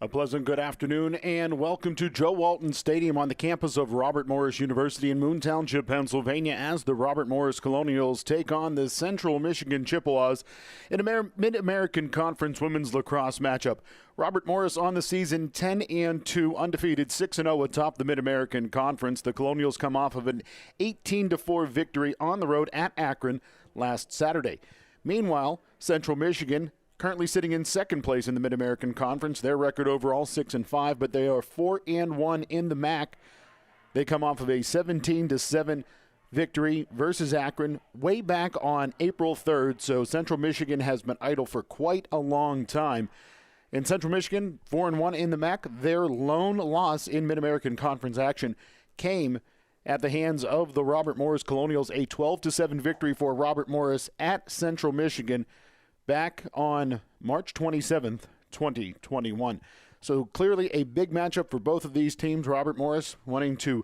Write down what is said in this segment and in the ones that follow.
A pleasant good afternoon and welcome to Joe Walton Stadium on the campus of Robert Morris University in Moon Township, Pennsylvania, as the Robert Morris Colonials take on the Central Michigan Chippewas in a Mid-American Conference women's lacrosse matchup. Robert Morris on the season 10-2, undefeated 6-0 atop the Mid-American Conference. The Colonials come off of an 18-4 victory on the road at Akron last Saturday. Meanwhile, Central Michigan currently sitting in second place in the Mid-American Conference. Their record overall 6-5, but they are 4-1 in the MAC. They come off of a 17-7 victory versus Akron way back on April 3rd. So Central Michigan has been idle for quite a long time. In Central Michigan, 4-1 in the MAC. Their lone loss in Mid-American Conference action came at the hands of the Robert Morris Colonials, a 12-7 victory for Robert Morris at Central Michigan back on March 27th, 2021. So clearly a big matchup for both of these teams. Robert Morris wanting to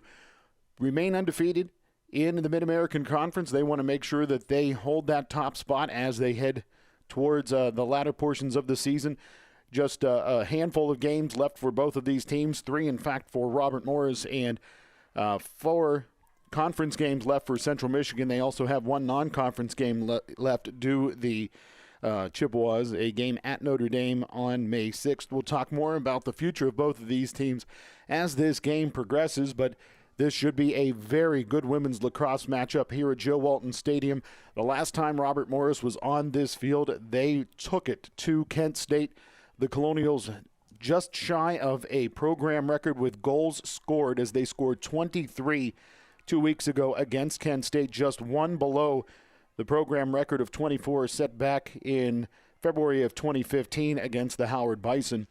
remain undefeated in the Mid-American Conference. They want to make sure that they hold that top spot as they head towards the latter portions of the season. Just a handful of games left for both of these teams. 3, in fact, for Robert Morris, and 4 conference games left for Central Michigan. They also have 1 non-conference game left due the Chippewas, a game at Notre Dame on May 6th. We'll talk more about the future of both of these teams as this game progresses, but this should be a very good women's lacrosse matchup here at Joe Walton Stadium. The last time Robert Morris was on this field, they took it to Kent State. The Colonials just shy of a program record with goals scored, as they scored 23 2 weeks ago against Kent State, just 1 below the program record of 24 set back in February of 2015 against the Howard Bison.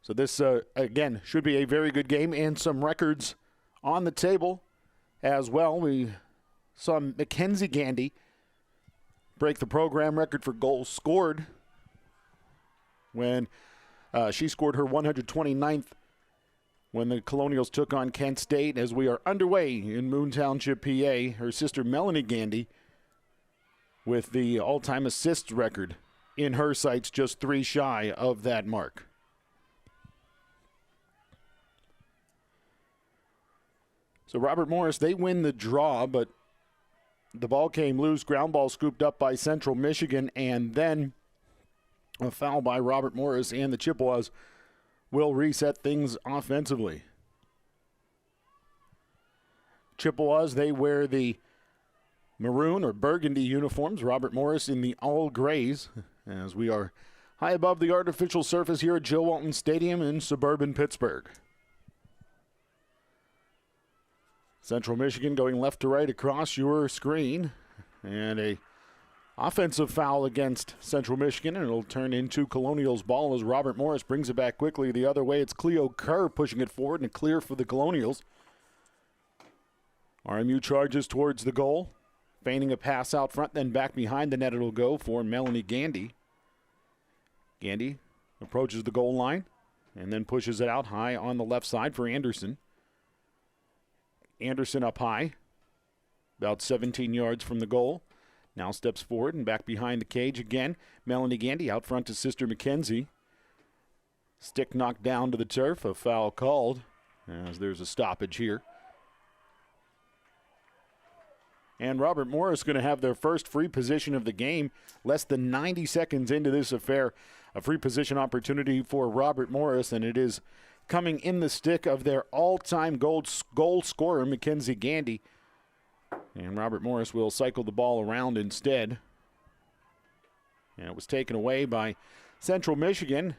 So this, again, should be a very good game, and some records on the table as well. We saw Mackenzie Gandy break the program record for goals scored when she scored her 129th when the Colonials took on Kent State. As we are underway in Moon Township, PA, her sister Melanie Gandy with the all-time assists record in her sights, just 3 shy of that mark. So Robert Morris, they win the draw, but the ball came loose. Ground ball scooped up by Central Michigan, and then a foul by Robert Morris, and the Chippewas will reset things offensively. Chippewas, they wear the maroon or burgundy uniforms. Robert Morris in the all grays, as we are high above the artificial surface here at Joe Walton Stadium in suburban Pittsburgh. Central Michigan going left to right across your screen, and a offensive foul against Central Michigan, and it'll turn into Colonials' ball as Robert Morris brings it back quickly the other way. It's Cleo Kerr pushing it forward, and a clear for the Colonials. RMU charges towards the goal, feigning a pass out front, then back behind the net it'll go for Melanie Gandy. Gandy approaches the goal line and then pushes it out high on the left side for Anderson. Anderson up high, about 17 yards from the goal. Now steps forward and back behind the cage again. Melanie Gandy out front to sister Mackenzie. Stick knocked down to the turf. A foul called as there's a stoppage here. And Robert Morris going to have their first free position of the game. Less than 90 seconds into this affair. A free position opportunity for Robert Morris, and it is coming in the stick of their all-time goal scorer, Mackenzie Gandy. And Robert Morris will cycle the ball around instead. And it was taken away by Central Michigan.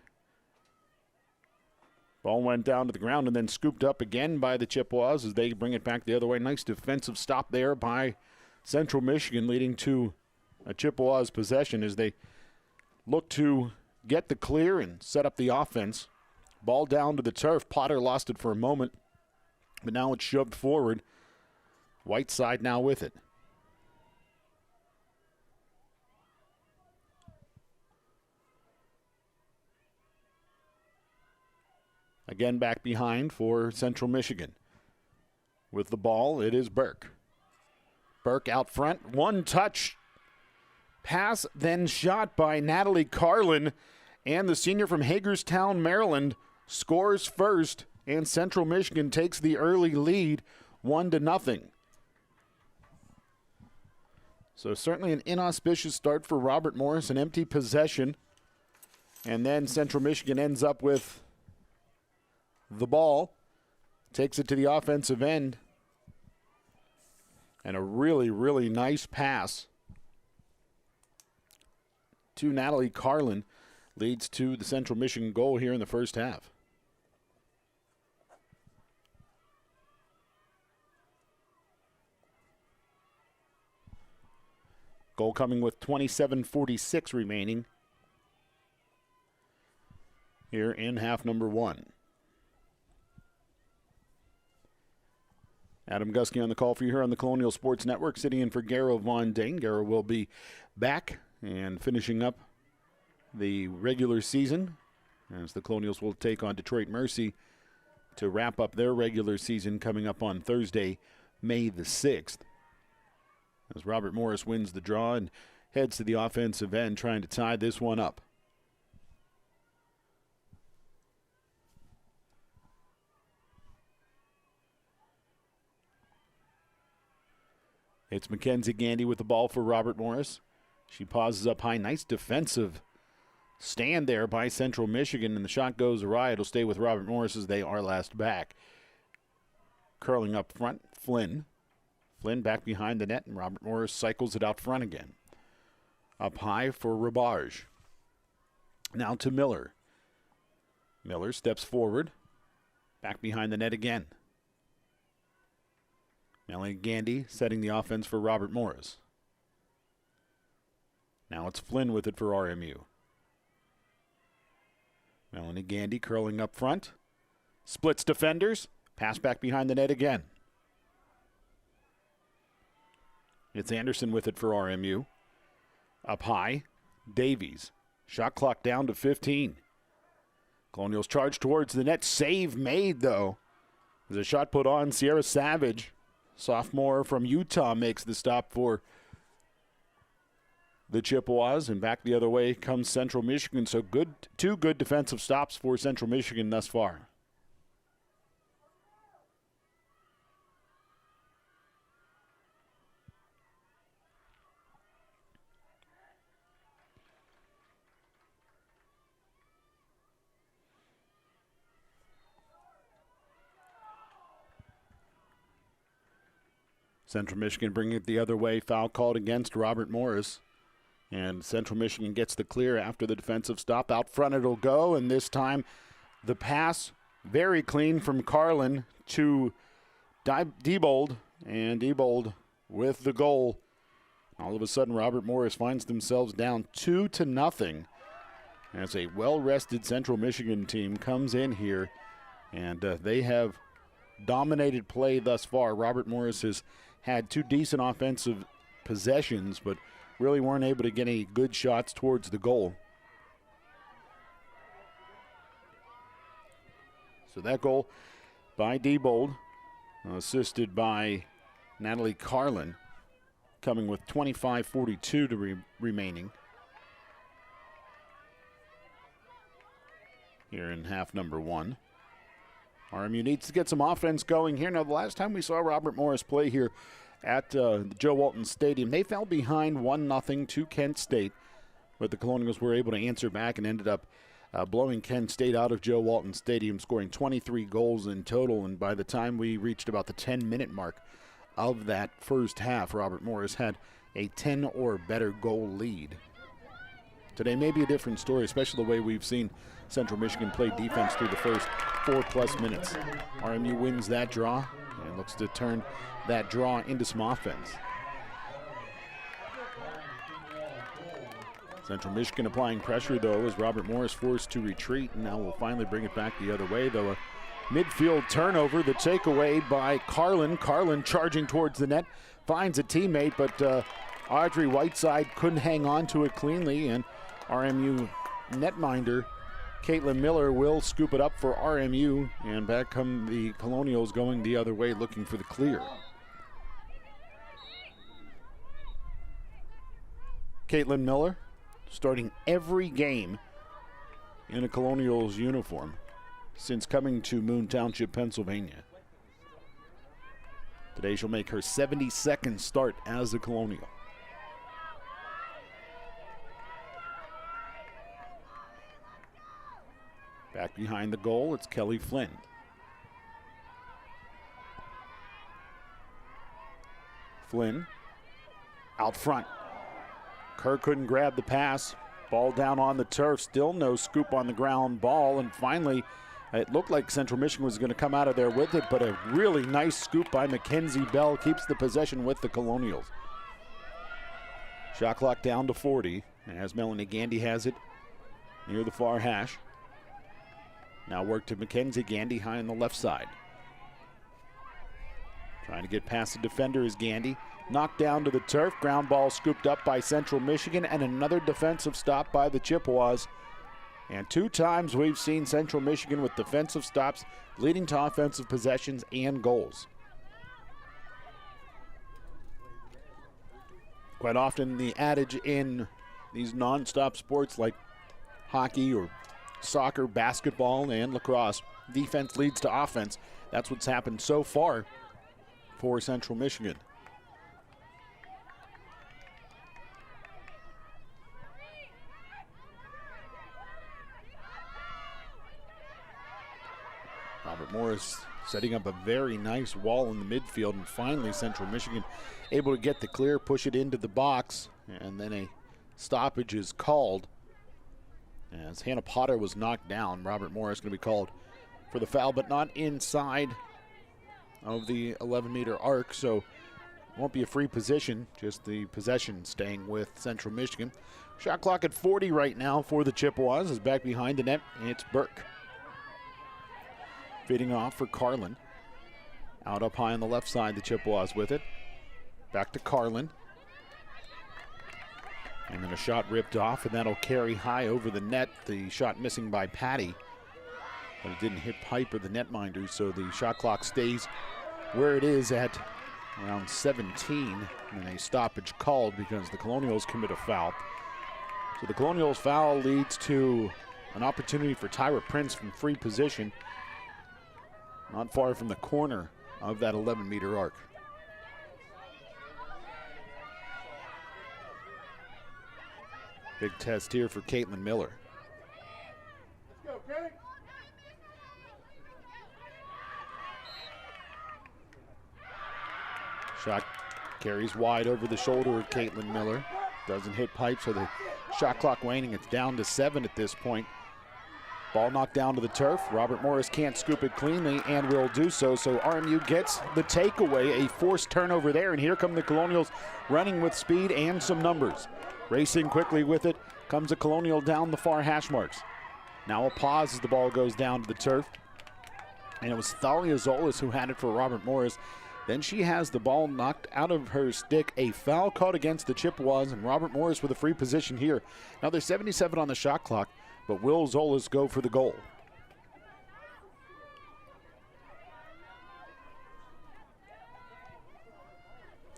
Ball went down to the ground and then scooped up again by the Chippewas as they bring it back the other way. Nice defensive stop there by Central Michigan, leading to a Chippewas possession as they look to get the clear and set up the offense. Ball down to the turf. Potter lost it for a moment, but now it's shoved forward. Whiteside now with it. Again back behind for Central Michigan. With the ball, it is Burke. Burke out front, one touch. Pass then shot by Natalie Carlin. And the senior from Hagerstown, Maryland, scores first, and Central Michigan takes the early lead 1-0. So certainly an inauspicious start for Robert Morris, an empty possession. And then Central Michigan ends up with the ball, takes it to the offensive end, and a really, really nice pass to Natalie Carlin leads to the Central Michigan goal here in the first half. Goal coming with 27:46 remaining here in half number one. Adam Gusky on the call for you here on the Colonial Sports Network, sitting in for Garrow Von Dane. Garrow will be back and finishing up the regular season as the Colonials will take on Detroit Mercy to wrap up their regular season coming up on Thursday, May the 6th. As Robert Morris wins the draw and heads to the offensive end trying to tie this one up. It's Mackenzie Gandy with the ball for Robert Morris. She pauses up high. Nice defensive stand there by Central Michigan, and the shot goes awry. It'll stay with Robert Morris as they are last back. Curling up front, Flynn. Flynn back behind the net, and Robert Morris cycles it out front again. Up high for Rabarge. Now to Miller. Miller steps forward. Back behind the net again. Melanie Gandy setting the offense for Robert Morris. Now it's Flynn with it for RMU. Melanie Gandy curling up front. Splits defenders. Pass back behind the net again. It's Anderson with it for RMU. Up high, Davies. Shot clock down to 15. Colonials charge towards the net. Save made, though. There's a shot put on. Sierra Savage, sophomore from Utah, makes the stop for the Chippewas. And back the other way comes Central Michigan. So two good defensive stops for Central Michigan thus far. Central Michigan bringing it the other way. Foul called against Robert Morris. And Central Michigan gets the clear after the defensive stop. Out front it'll go, and this time the pass very clean from Carlin to Diebold. And Diebold with the goal. All of a sudden Robert Morris finds themselves down 2-0 as a well-rested Central Michigan team comes in here. And they have dominated play thus far. Robert Morris has had two decent offensive possessions, but really weren't able to get any good shots towards the goal. So that goal by Diebold, assisted by Natalie Carlin, coming with 25:42 remaining here in half number one. RMU needs to get some offense going here. Now, the last time we saw Robert Morris play here at the Joe Walton Stadium, they fell behind 1-0 to Kent State, but the Colonials were able to answer back and ended up blowing Kent State out of Joe Walton Stadium, scoring 23 goals in total. And by the time we reached about the 10-minute mark of that first half, Robert Morris had a 10 or better goal lead. Today may be a different story, especially the way we've seen Central Michigan play defense through the first 4+ minutes. RMU wins that draw and looks to turn that draw into some offense. Central Michigan applying pressure, though, as Robert Morris forced to retreat, and now we'll finally bring it back the other way, though a midfield turnover, the takeaway by Carlin. Carlin charging towards the net, finds a teammate, but Audrey Whiteside couldn't hang on to it cleanly, and RMU netminder Caitlin Miller will scoop it up for RMU, and back come the Colonials going the other way looking for the clear. Caitlin Miller starting every game in a Colonials uniform since coming to Moon Township, Pennsylvania. Today she'll make her 72nd start as a Colonial. Back behind the goal, it's Kelly Flynn. Flynn out front. Kerr couldn't grab the pass. Ball down on the turf. Still no scoop on the ground ball. And finally, it looked like Central Michigan was going to come out of there with it, but a really nice scoop by Mackenzie Bell keeps the possession with the Colonials. Shot clock down to 40 as Melanie Gandy has it near the far hash. Now work to Mackenzie Gandy high on the left side. Trying to get past the defender is Gandy. Knocked down to the turf. Ground ball scooped up by Central Michigan, and another defensive stop by the Chippewas. And 2 times we've seen Central Michigan with defensive stops leading to offensive possessions and goals. Quite often the adage in these non-stop sports like hockey or soccer, basketball, and lacrosse, defense leads to offense. That's what's happened so far for Central Michigan. Robert Morris setting up a very nice wall in the midfield, and finally Central Michigan able to get the clear, push it into the box, and then a stoppage is called. As Hannah Potter was knocked down, Robert Morris going to be called for the foul, but not inside of the 11-meter arc, so it won't be a free position, just the possession staying with Central Michigan. Shot clock at 40 right now for the Chippewas. Is back behind the net, and it's Burke. Feeding off for Carlin. Out up high on the left side, the Chippewas with it. Back to Carlin. And then a shot ripped off, and that'll carry high over the net. The shot missing by Patty, but it didn't hit pipe or the netminder, so the shot clock stays where it is at around 17, and a stoppage called because the Colonials commit a foul. So the Colonials foul leads to an opportunity for Tyra Prince from free position, not far from the corner of that 11-meter arc. Big test here for Caitlin Miller. Let's go, Kate. Shot carries wide over the shoulder of Caitlin Miller. Doesn't hit pipe, so the shot clock waning. It's down to 7 at this point. Ball knocked down to the turf. Robert Morris can't scoop it cleanly and will do so. So RMU gets the takeaway, a forced turnover there. And here come the Colonials running with speed and some numbers. Racing quickly with it comes a Colonial down the far hash marks. Now a pause as the ball goes down to the turf. And it was Thalia Zolas who had it for Robert Morris. Then she has the ball knocked out of her stick. A foul caught against the Chippewas, and Robert Morris with a free position here. Now there's 77 on the shot clock, but will Zolas go for the goal?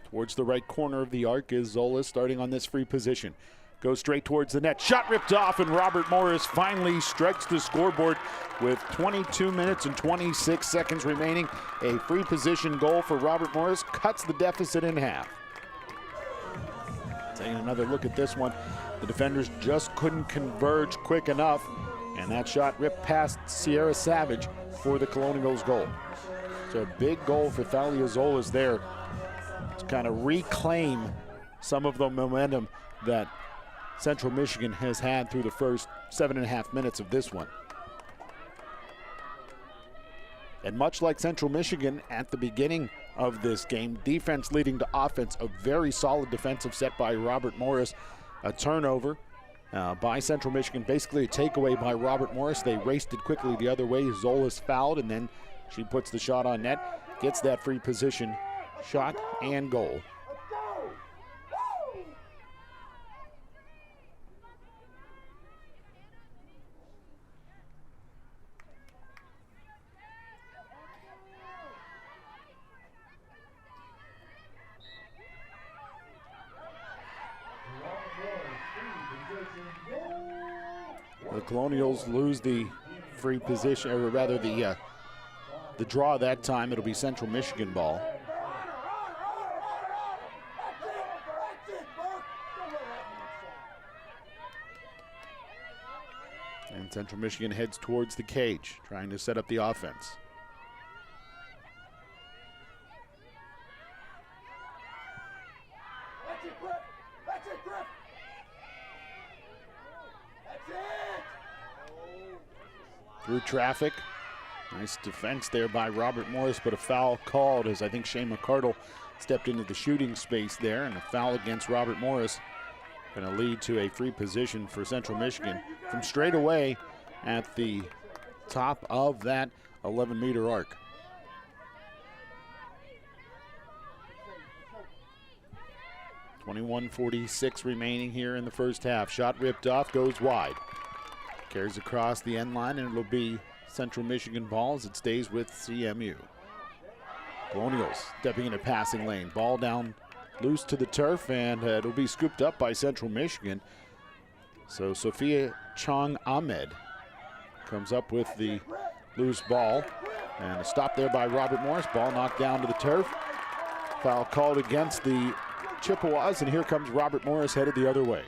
Towards the right corner of the arc is Zolas starting on this free position. Goes straight towards the net. Shot ripped off, and Robert Morris finally strikes the scoreboard with 22 minutes and 26 seconds remaining. A free position goal for Robert Morris cuts the deficit in half. Taking another look at this one. The defenders just couldn't converge quick enough, and that shot ripped past Sierra Savage for the Colonials' goal. So a big goal for Thalia Zolas there to kind of reclaim some of the momentum that Central Michigan has had through the first 7.5 minutes of this one. And much like Central Michigan at the beginning of this game, defense leading to offense, a very solid defensive set by Robert Morris. A turnover by Central Michigan, basically a takeaway by Robert Morris. They raced it quickly the other way. Zolas fouled, and then she puts the shot on net, gets that free position shot and goal. Colonials lose the free position, or rather the draw that time. It'll be Central Michigan ball. And Central Michigan heads towards the cage, trying to set up the offense. Through traffic. Nice defense there by Robert Morris, but a foul called as I think Shane McCardle stepped into the shooting space there, and a foul against Robert Morris. Going to lead to a free position for Central Michigan from straight away at the top of that 11-meter arc. .46 remaining here in the first half. Shot ripped off, goes wide. Carries across the end line, and it'll be Central Michigan ball as it stays with CMU. Colonials stepping into passing lane. Ball down loose to the turf, and it'll be scooped up by Central Michigan. So Sophia Chong Ahmed comes up with the loose ball, and a stop there by Robert Morris. Ball knocked down to the turf. Foul called against the Chippewas, and here comes Robert Morris headed the other way.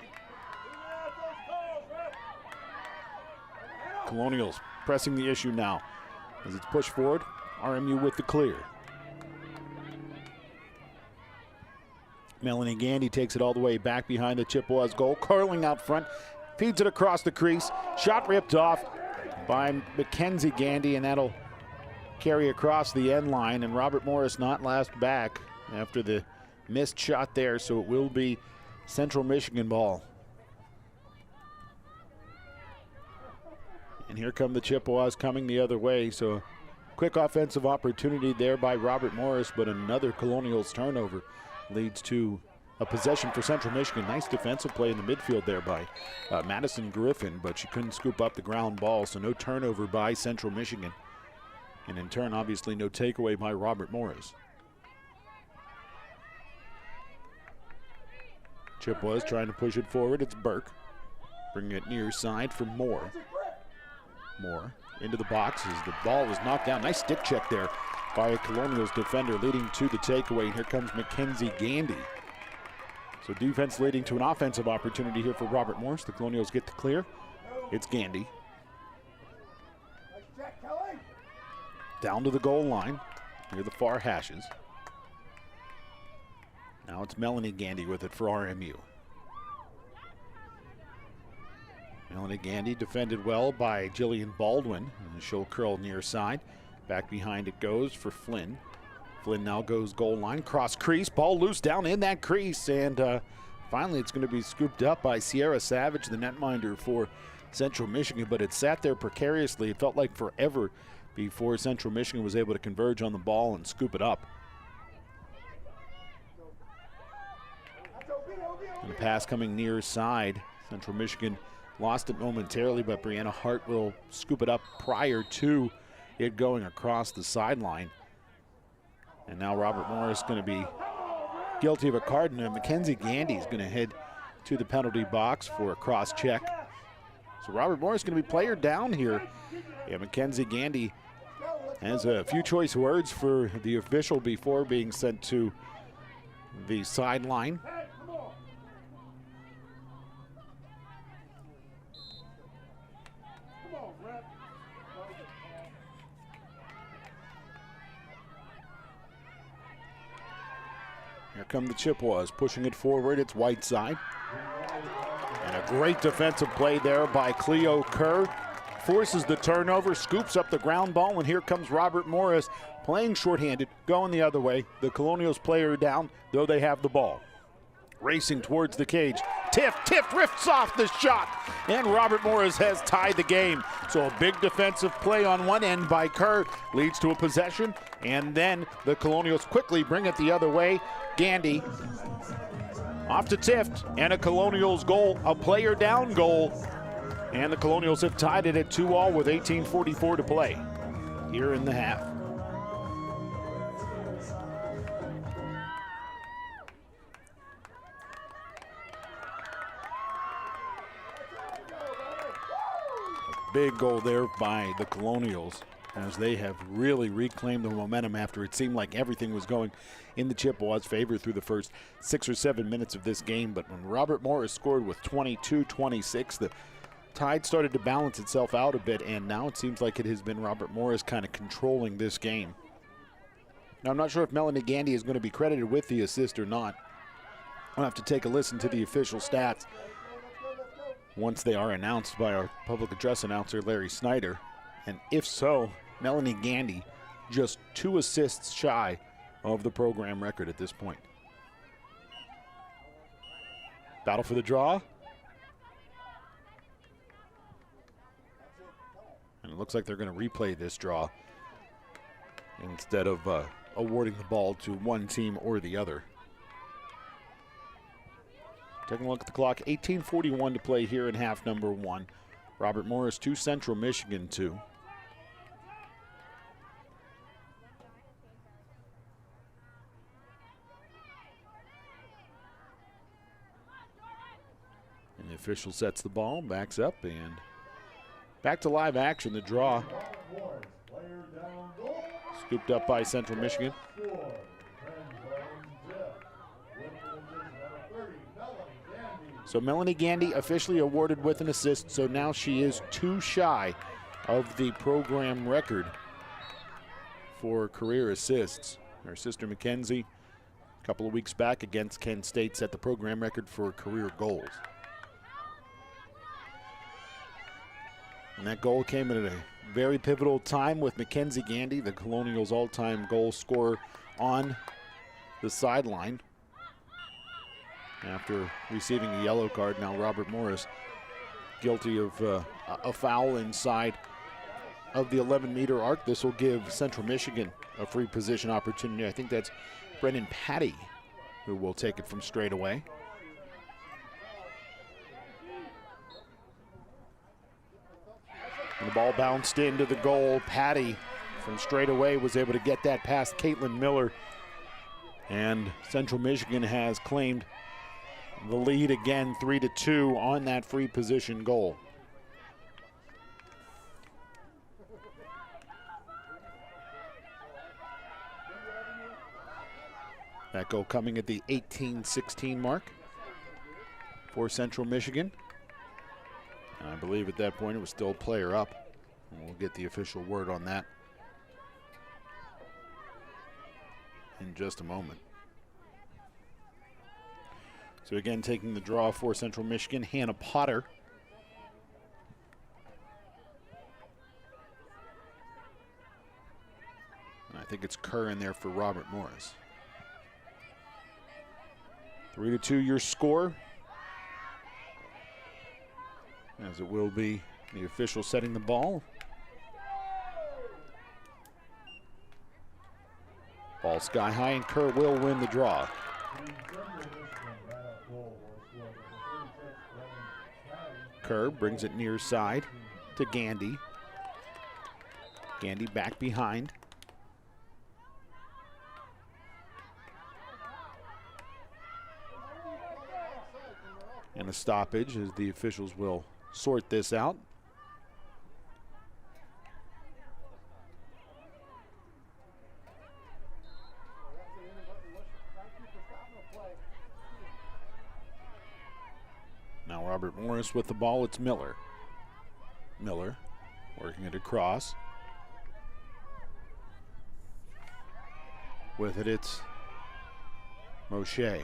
Colonials pressing the issue now as it's pushed forward. RMU with the clear. Melanie Gandy takes it all the way back behind the Chippewas goal. Curling out front, feeds it across the crease. Shot ripped off by Mackenzie Gandy, and that'll carry across the end line. And Robert Morris not last back after the missed shot there, so it will be Central Michigan ball. And here come the Chippewas coming the other way, so quick offensive opportunity there by Robert Morris, but another Colonials turnover leads to a possession for Central Michigan. Nice defensive play in the midfield there by Madison Griffin, but she couldn't scoop up the ground ball, so no turnover by Central Michigan. And in turn, obviously, no takeaway by Robert Morris. Chippewas trying to push it forward. It's Burke. Bringing it near side for Moore. Moore into the box as the ball was knocked down. Nice stick check there by a Colonials defender, leading to the takeaway. And here comes Mackenzie Gandy. So defense leading to an offensive opportunity here for Robert Morris. The Colonials get the clear. It's Gandy. Down to the goal line near the far hashes. Now it's Melanie Gandy with it for RMU. Melanie Gandy defended well by Jillian Baldwin. And she'll curl near side. Back behind it goes for Flynn. Flynn now goes goal line, cross crease, ball loose down in that crease, and finally it's going to be scooped up by Sierra Savage, the netminder for Central Michigan, but it sat there precariously. It felt like forever before Central Michigan was able to converge on the ball and scoop it up. And the pass coming near side. Central Michigan lost it momentarily, but Brianna Hart will scoop it up prior to it going across the sideline. And now Robert Morris going to be guilty of a card, and Mackenzie Gandy is going to head to the penalty box for a cross check. So Robert Morris going to be player down here. Yeah, Mackenzie Gandy has a few choice words for the official before being sent to the sideline. Here come the Chippewas pushing it forward. It's Whiteside. And a great defensive play there by Cleo Kerr. Forces the turnover, scoops up the ground ball, and here comes Robert Morris playing shorthanded, going the other way. The Colonials player down, though they have the ball. Racing towards the cage. Tiff rips off the shot, and Robert Morris has tied the game. So a big defensive play on one end by Kerr leads to a possession, and then the Colonials quickly bring it the other way. Gandy off to Tiff, and a Colonials goal, a player down goal. And the Colonials have tied it at 2-2 with 18:44 to play here in the half. Big goal there by the Colonials, as they have really reclaimed the momentum after it seemed like everything was going in the Chippewas' favor through the first 6 or 7 minutes of this game. But when Robert Morris scored with 22-26, the tide started to balance itself out a bit, and now it seems like it has been Robert Morris kind of controlling this game. Now, I'm not sure if Melanie Gandy is going to be credited with the assist or not. I'll have to take a listen to the official stats once they are announced by our public address announcer, Larry Snyder. And if so, Melanie Gandy just 2 assists shy of the program record at this point. Battle for the draw. And it looks like they're going to replay this draw instead of awarding the ball to one team or the other. Taking a look at the clock, 18:41 to play here in half number 1. Robert Morris 2, Central Michigan 2. And the official sets the ball, backs up, and back to live action. The draw scooped up by Central Michigan. So Melanie Gandy officially awarded with an assist, so now she is 2 shy of the program record for career assists. Her sister Mackenzie, a couple of weeks back against Kent State, set the program record for career goals. And that goal came at a very pivotal time with Mackenzie Gandy, the Colonials' all-time goal scorer, on the sideline. After receiving a yellow card, now Robert Morris guilty of a foul inside of the 11-meter arc. This will give Central Michigan a free position opportunity. I think that's Brendan Patty who will take it from straight away. And the ball bounced into the goal. Patty from straight away was able to get that past Caitlin Miller. And Central Michigan has claimed the lead again, 3-2 on that free position goal. That goal coming at the 18-16 mark for Central Michigan. And I believe at that point it was still player up. And we'll get the official word on that in just a moment. So again, taking the draw for Central Michigan, Hannah Potter. And I think it's Kerr in there for Robert Morris. 3-2 your score. As it will be the official setting the ball. Ball sky high, and Kerr will win the draw. Kerr brings it near side to Gandy. Gandy back behind. And a stoppage as the officials will sort this out. Now Robert Morris with the ball, it's Miller. Miller working it across. With it, it's Moshe.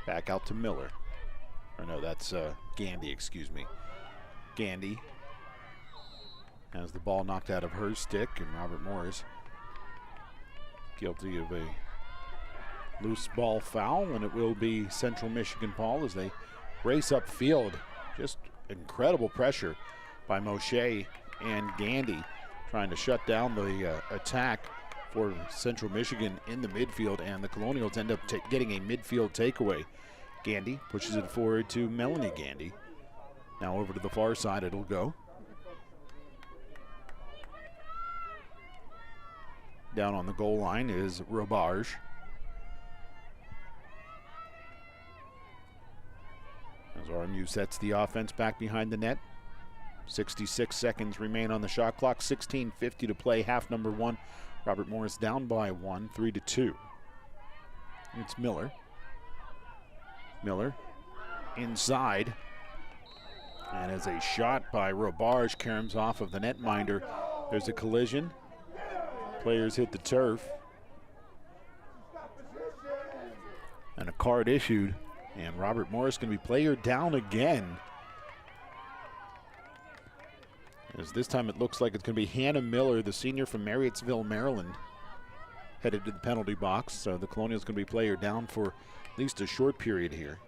Back out to Miller. Or no, that's Gandy, excuse me. Gandy has the ball knocked out of her stick, and Robert Morris guilty of a loose ball foul, and it will be Central Michigan ball as they race upfield. Just incredible pressure by Moshe and Gandy trying to shut down the attack for Central Michigan in the midfield, and the Colonials end up getting a midfield takeaway. Gandy pushes it forward to Melanie Gandy. Now over to the far side it'll go. Down on the goal line is Robarge. As RMU sets the offense back behind the net. 66 seconds remain on the shot clock. 16:50 to play, half number one. Robert Morris down by one, 3-2. It's Miller. Miller inside. And as a shot by Robarge caroms off of the netminder, there's a collision. Players hit the turf. And a card issued. And Robert Morris going to be player down again. As this time it looks like it's going to be Hannah Miller, the senior from Marriottsville, Maryland, headed to the penalty box. So the Colonials going to be player down for at least a short period here.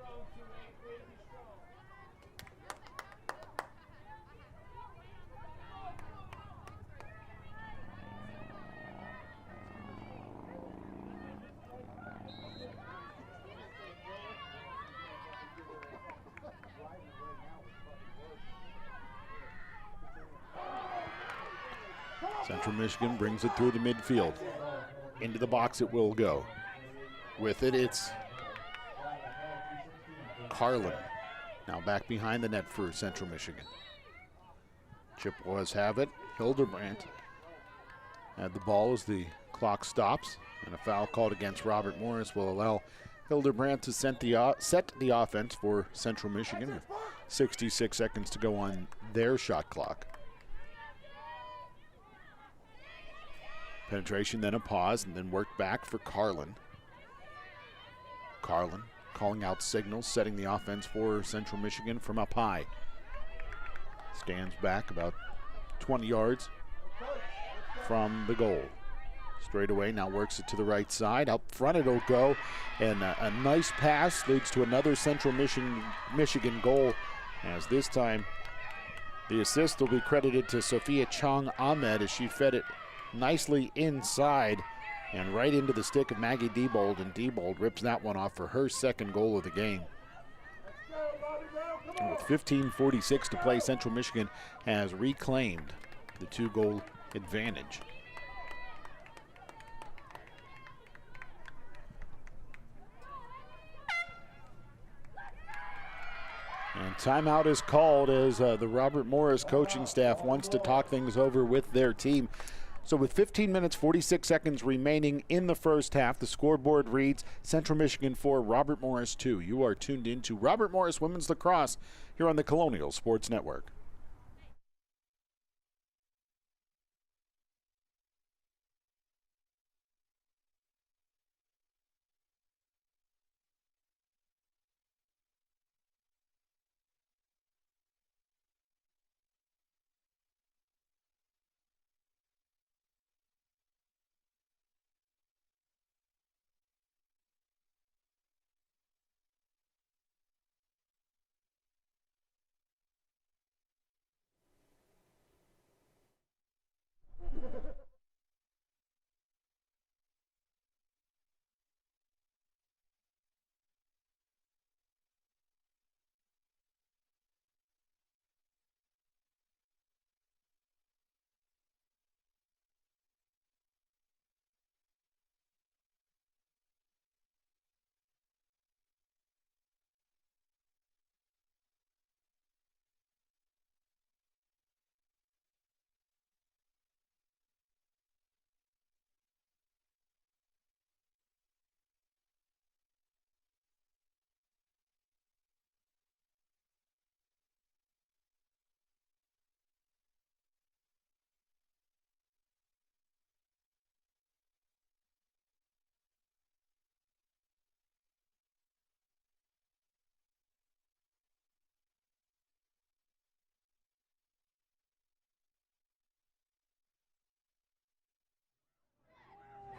Central Michigan brings it through the midfield. Into the box it will go. With it, it's Carlin. Now back behind the net for Central Michigan. Chippewas have it. Hildebrandt had the ball as the clock stops. And a foul called against Robert Morris will allow Hildebrandt to set the offense for Central Michigan with 66 seconds to go on their shot clock. Penetration, then a pause, and then work back for Carlin. Carlin calling out signals, setting the offense for Central Michigan from up high. Stands back about 20 yards from the goal. Straight away, now works it to the right side. Up front it'll go, and a nice pass leads to another Central Michigan goal, as this time the assist will be credited to Sophia Chong Ahmed as she fed it nicely inside and right into the stick of Maggie Diebold, and Diebold rips that one off for her second goal of the game. And with 15:46 to play, Central Michigan has reclaimed the 2-goal advantage. And timeout is called as the Robert Morris coaching staff wants to talk things over with their team. So with 15 minutes, 46 seconds remaining in the first half, the scoreboard reads Central Michigan 4, Robert Morris 2. You are tuned in to Robert Morris Women's Lacrosse here on the Colonial Sports Network.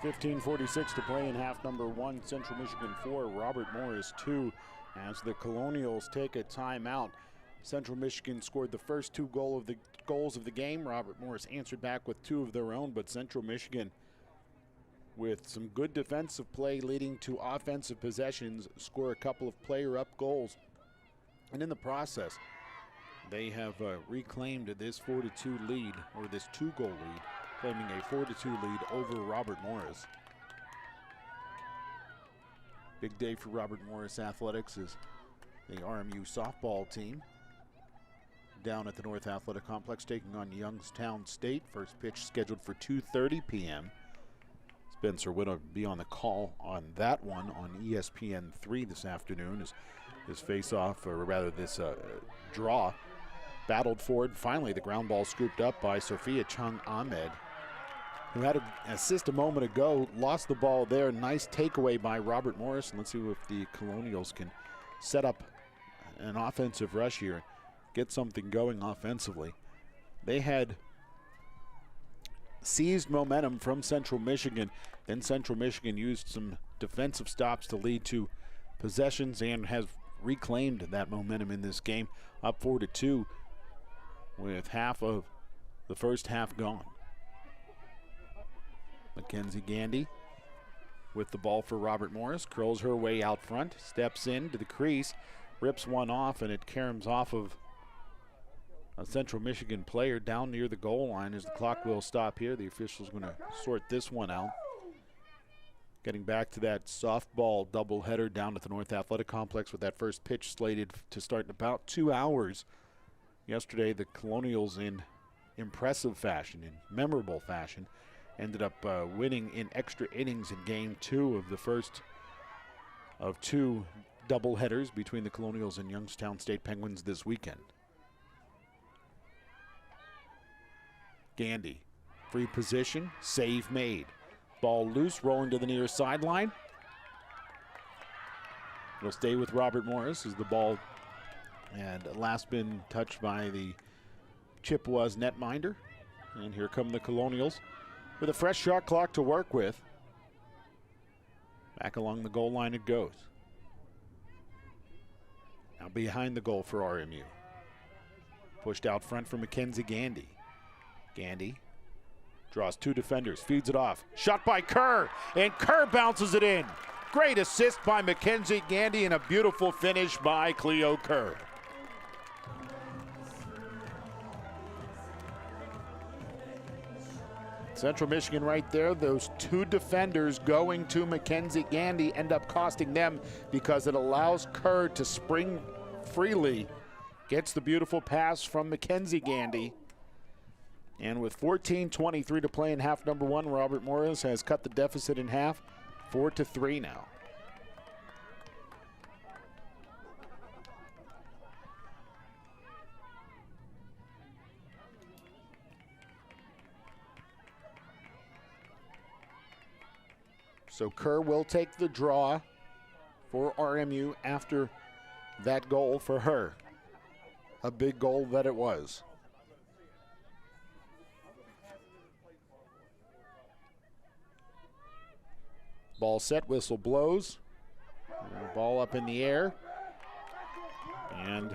.46 to play in half number one. Central Michigan 4, Robert Morris 2. As the Colonials take a timeout. Central Michigan scored the first two goals of the game. Robert Morris answered back with two of their own, but Central Michigan, with some good defensive play leading to offensive possessions, score a couple of player-up goals. And in the process, they have reclaimed this 4-2 lead, or this 2-goal lead, claiming a 4-2 lead over Robert Morris. Big day for Robert Morris Athletics as the RMU softball team down at the North Athletic Complex, taking on Youngstown State. First pitch scheduled for 2:30 p.m. Spencer Witt will be on the call on that one on ESPN3 this afternoon. His face-off, or rather this draw, battled forward. Finally, the ground ball scooped up by Sophia Chung Ahmed, who had an assist a moment ago, lost the ball there. Nice takeaway by Robert Morris. And let's see if the Colonials can set up an offensive rush here, get something going offensively. They had seized momentum from Central Michigan. Then Central Michigan used some defensive stops to lead to possessions and has reclaimed that momentum in this game, up 4-2 with half of the first half gone. Mackenzie Gandy with the ball for Robert Morris, curls her way out front, steps into the crease, rips one off, and it caroms off of a Central Michigan player down near the goal line. As the clock will stop here, the official's going to sort this one out. Getting back to that softball doubleheader down at the North Athletic Complex with that first pitch slated to start in about 2 hours. Yesterday, the Colonials, in impressive fashion, in memorable fashion, ended up winning in extra innings in Game 2 of the first of 2 doubleheaders between the Colonials and Youngstown State Penguins this weekend. Gandy, free position, save made. Ball loose, rolling to the near sideline. It'll stay with Robert Morris as the ball had last been touched by the Chippewas netminder. And here come the Colonials with a fresh shot clock to work with. Back along the goal line it goes. Now behind the goal for RMU. Pushed out front for Mackenzie Gandy. Gandy draws 2 defenders, feeds it off. Shot by Kerr, and Kerr bounces it in. Great assist by Mackenzie Gandy and a beautiful finish by Cleo Kerr. Central Michigan right there, those 2 defenders going to Mackenzie Gandy end up costing them because it allows Kerr to spring freely. Gets the beautiful pass from Mackenzie Gandy. And with 14:23 to play in half number 1, Robert Morris has cut the deficit in half, 4-3 now. So Kerr will take the draw for RMU after that goal for her. A big goal that it was. Ball set, whistle blows. Ball up in the air. And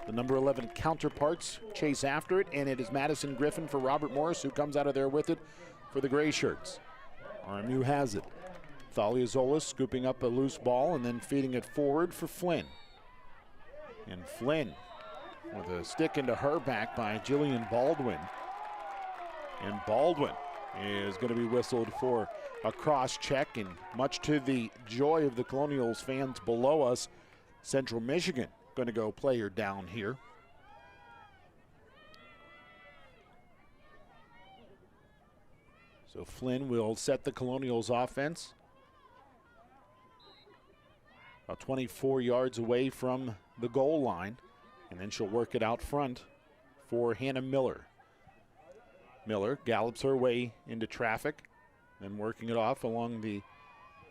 the number 11 counterparts chase after it, and it is Madison Griffin for Robert Morris who comes out of there with it for the gray shirts. RMU has it. Thalia Zolas scooping up a loose ball and then feeding it forward for Flynn. And Flynn with a stick into her back by Jillian Baldwin. And Baldwin is going to be whistled for a cross check, and much to the joy of the Colonials fans below us, Central Michigan going to go player down here. So Flynn will set the Colonials offense. About 24 yards away from the goal line, and then she'll work it out front for Hannah Miller. Miller gallops her way into traffic, then working it off along the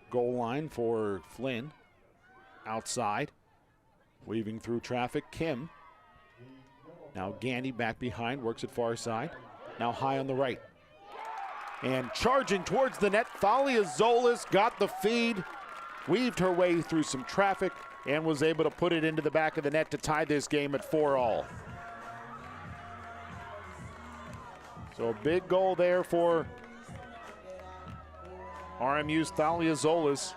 goal line for Flynn. Outside, weaving through traffic, Kim. Now Gandy back behind, works it far side. Now high on the right. And charging towards the net, Thalia Zolas got the feed, weaved her way through some traffic, and was able to put it into the back of the net to tie this game at 4-all. So a big goal there for RMU's Thalia Zolas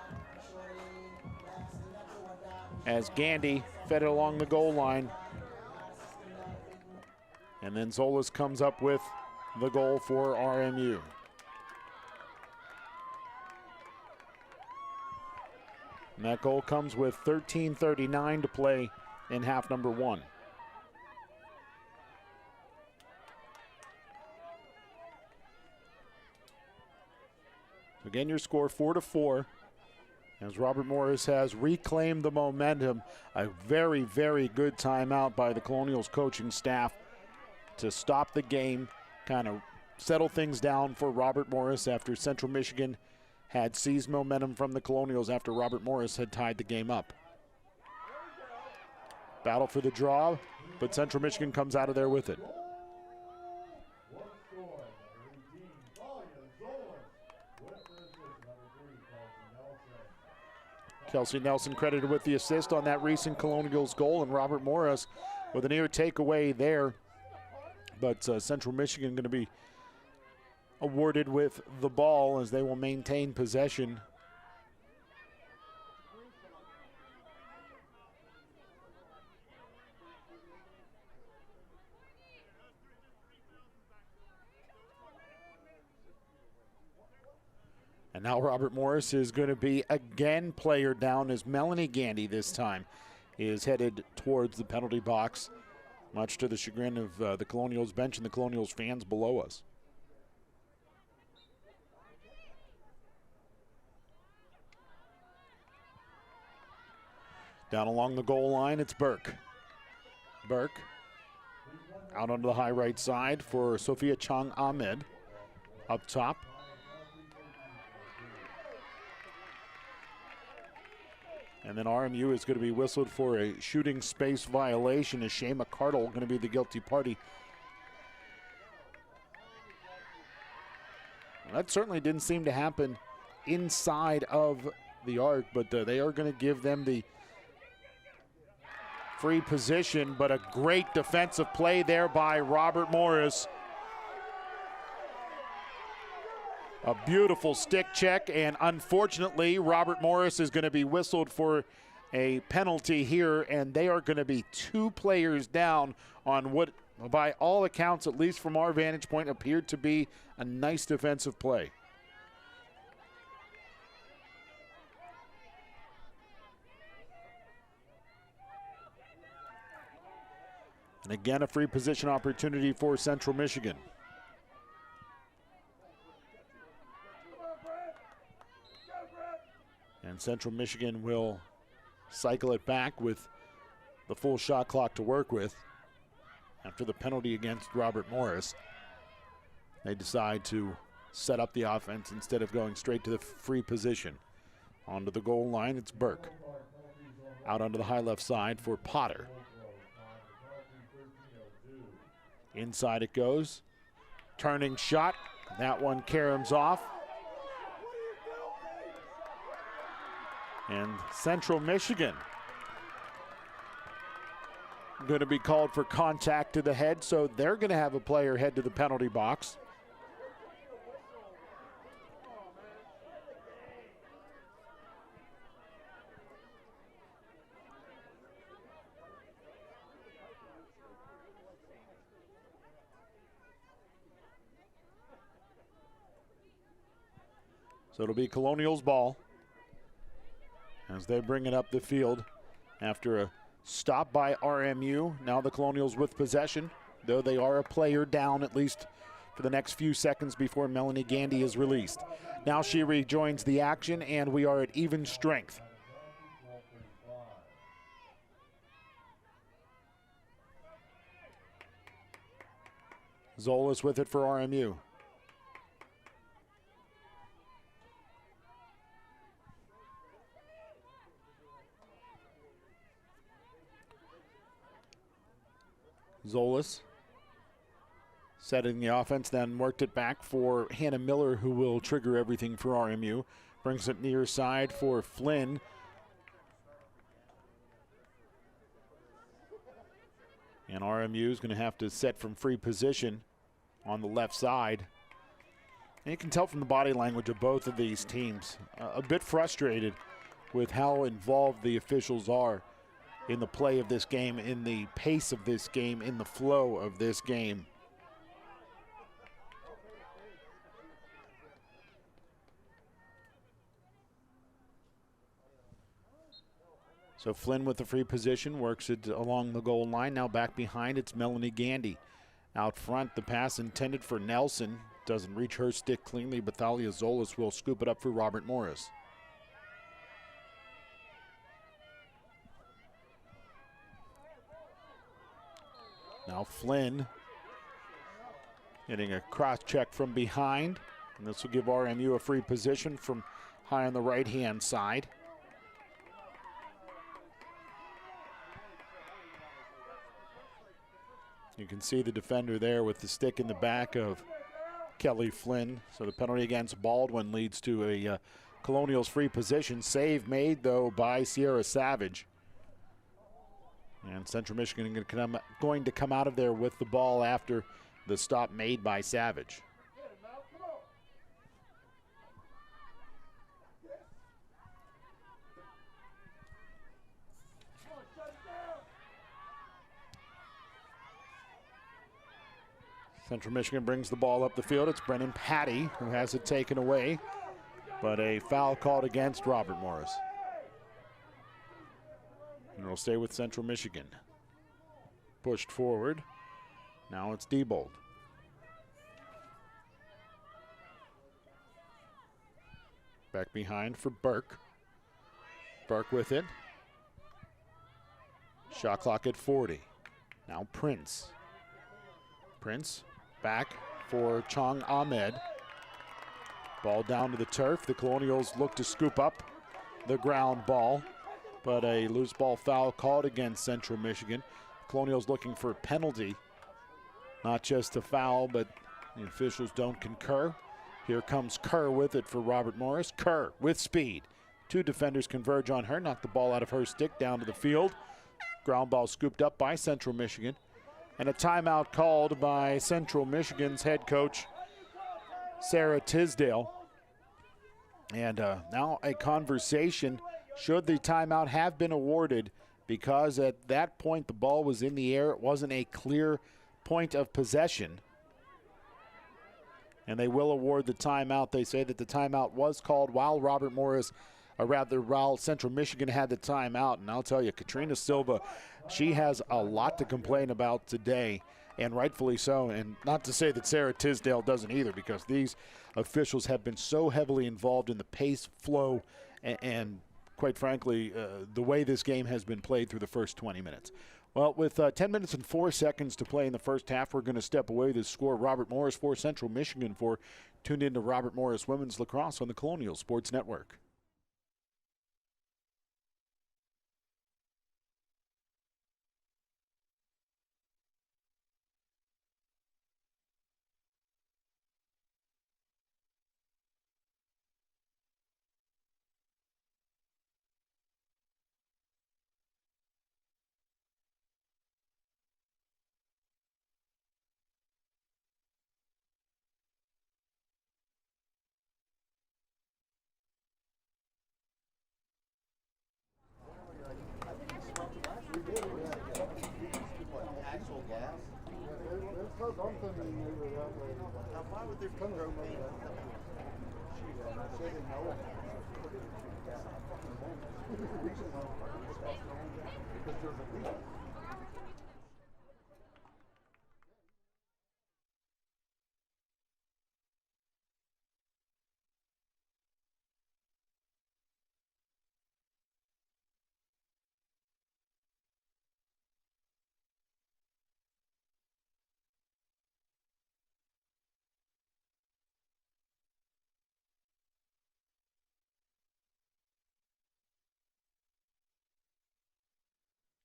as Gandy fed it along the goal line. And then Zolas comes up with the goal for RMU. And that goal comes with 13:39 to play in half number 1. Again, your score 4-4. As Robert Morris has reclaimed the momentum. A very, very good timeout by the Colonials coaching staff to stop the game, kind of settle things down for Robert Morris after Central Michigan had seized momentum from the Colonials after Robert Morris had tied the game up. Battle for the draw, but Central Michigan comes out of there with it. Kelsey Nelson credited with the assist on that recent Colonials goal, and Robert Morris with a near takeaway there. But Central Michigan going to be awarded with the ball as they will maintain possession. And now Robert Morris is going to be again player down as Melanie Gandy this time is headed towards the penalty box, much to the chagrin of the Colonials bench and the Colonials fans below us. Down along the goal line, it's Burke. Burke out onto the high right side for Sophia Chang Ahmed. Up top. And then RMU is going to be whistled for a shooting space violation as Shea McCardle going to be the guilty party. Well, that certainly didn't seem to happen inside of the arc, but they are going to give them the free position, but a great defensive play there by Robert Morris. A beautiful stick check, and unfortunately, Robert Morris is going to be whistled for a penalty here, and they are going to be 2 players down on what, by all accounts, at least from our vantage point, appeared to be a nice defensive play. And again, a free position opportunity for Central Michigan. And Central Michigan will cycle it back with the full shot clock to work with. After the penalty against Robert Morris, they decide to set up the offense instead of going straight to the free position. Onto the goal line, it's Burke. Out onto the high left side for Potter. Inside it goes. Turning shot. That one caroms off. And Central Michigan going to be called for contact to the head, so they're going to have a player head to the penalty box. So it'll be Colonials' ball as they bring it up the field after a stop by RMU. Now the Colonials with possession, though they are a player down at least for the next few seconds before Melanie Gandy is released. Now she rejoins the action, and we are at even strength. Zolas with it for RMU. Zolas setting the offense, then worked it back for Hannah Miller, who will trigger everything for RMU. Brings it near side for Flynn. And RMU is going to have to set from free position on the left side. And you can tell from the body language of both of these teams, a bit frustrated with how involved the officials are in the play of this game, in the pace of this game, in the flow of this game. So Flynn with the free position, works it along the goal line. Now back behind, it's Melanie Gandy. Out front, the pass intended for Nelson. doesn't reach her stick cleanly, but Thalia Zolas will scoop it up for Robert Morris. Now Flynn getting a cross check from behind, and this will give RMU a free position from high on the right-hand side. You can see the defender there with the stick in the back of Kelly Flynn. So the penalty against Baldwin leads to a Colonials free position. Save made, though, by Sierra Savage. And Central Michigan going to come out of there with the ball after the stop made by Savage. Central Michigan brings the ball up the field. It's Brennan Patty who has it taken away, but a foul called against Robert Morris. And it'll stay with Central Michigan. Pushed forward. Now it's Diebold. Back behind for Burke. Burke with it. Shot clock at 40. Now Prince. Prince back for Chong Ahmed. Ball down to the turf. The Colonials look to scoop up the ground ball, but a loose ball foul called against Central Michigan. Colonials looking for a penalty, not just a foul, but the officials don't concur. Here comes Kerr with it for Robert Morris. Kerr with speed. Two defenders converge on her, knock the ball out of her stick down to the field. Ground ball scooped up by Central Michigan. And a timeout called by Central Michigan's head coach, Sarah Tisdale. And now a conversation, should the timeout have been awarded, because at that point the ball was in the air. It wasn't a clear point of possession. And they will award the timeout. They say that the timeout was called while while Central Michigan had the timeout. And I'll tell you, Katrina Silva, she has a lot to complain about today, and rightfully so. And not to say that Sarah Tisdale doesn't either, because these officials have been so heavily involved in the pace, flow, and quite frankly, the way this game has been played through the first 20 minutes. Well, with 10 minutes and 4 seconds to play in the first half, we're going to step away. The score, Robert Morris 4, Central Michigan 4. Tuned into Robert Morris Women's Lacrosse on the Colonial Sports Network. Why would there be propane?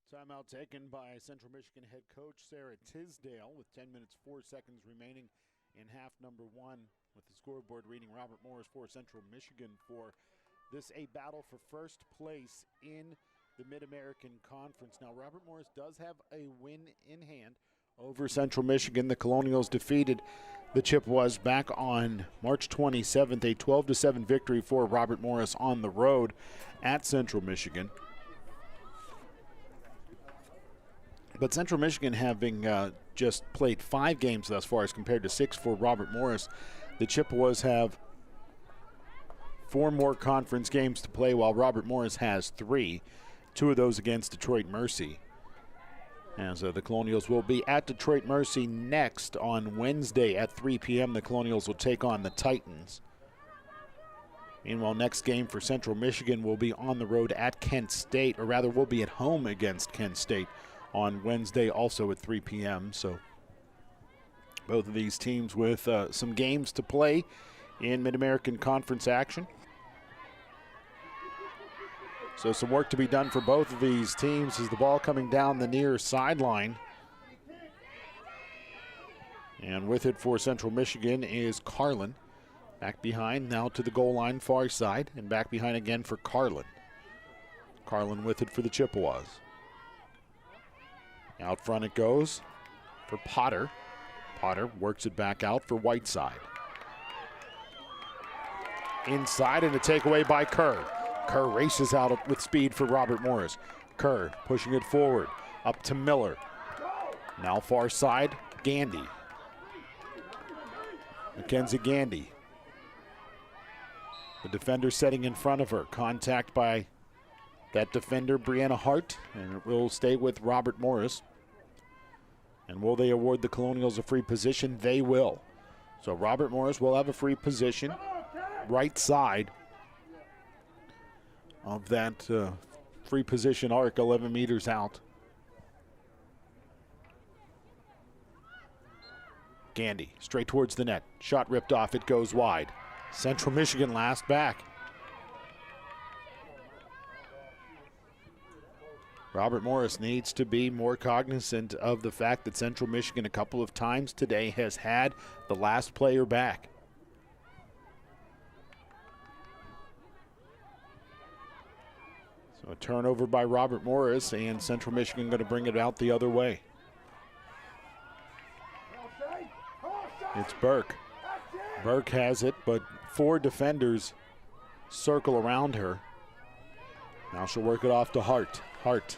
Timeout taken by Central Michigan head coach Sarah Tisdale with 10 minutes, 4 seconds remaining in half number one, with the scoreboard reading Robert Morris 4, Central Michigan 4. This a battle for first place in the Mid-American Conference. Now, Robert Morris does have a win in hand over Central Michigan. The Colonials defeated the Chippewas back on March 27th, a 12-7 victory for Robert Morris on the road at Central Michigan. But Central Michigan, having just played 5 games thus far as compared to 6 for Robert Morris, the Chippewas have 4 more conference games to play, while Robert Morris has 3, 2 of those against Detroit Mercy. As the Colonials will be at Detroit Mercy next on Wednesday at 3 p.m. The Colonials will take on the Titans. Meanwhile, next game for Central Michigan will be on the road at Kent State, or rather will be at home against Kent State on Wednesday also at 3 p.m. So both of these teams with some games to play in Mid-American Conference action. So some work to be done for both of these teams as the ball coming down the near sideline. And with it for Central Michigan is Carlin. Back behind now to the goal line far side, and back behind again for Carlin. Carlin with it for the Chippewas. Out front it goes for Potter. Potter works it back out for Whiteside. Inside and a takeaway by Kerr. Kerr races out with speed for Robert Morris. Kerr pushing it forward, up to Miller. Now far side, Gandy. Mackenzie Gandy. The defender setting in front of her. Contact by that defender, Brianna Hart, and it will stay with Robert Morris. And will they award the Colonials a free position? They will. So Robert Morris will have a free position, right side of that free position arc, 11 meters out. Gandy straight towards the net. Shot ripped off. It goes wide. Central Michigan last back. Robert Morris needs to be more cognizant of the fact that Central Michigan a couple of times today has had the last player back. So a turnover by Robert Morris, and Central Michigan going to bring it out the other way. It's Burke. Burke has it, but 4 defenders circle around her. Now she'll work it off to Hart. Hart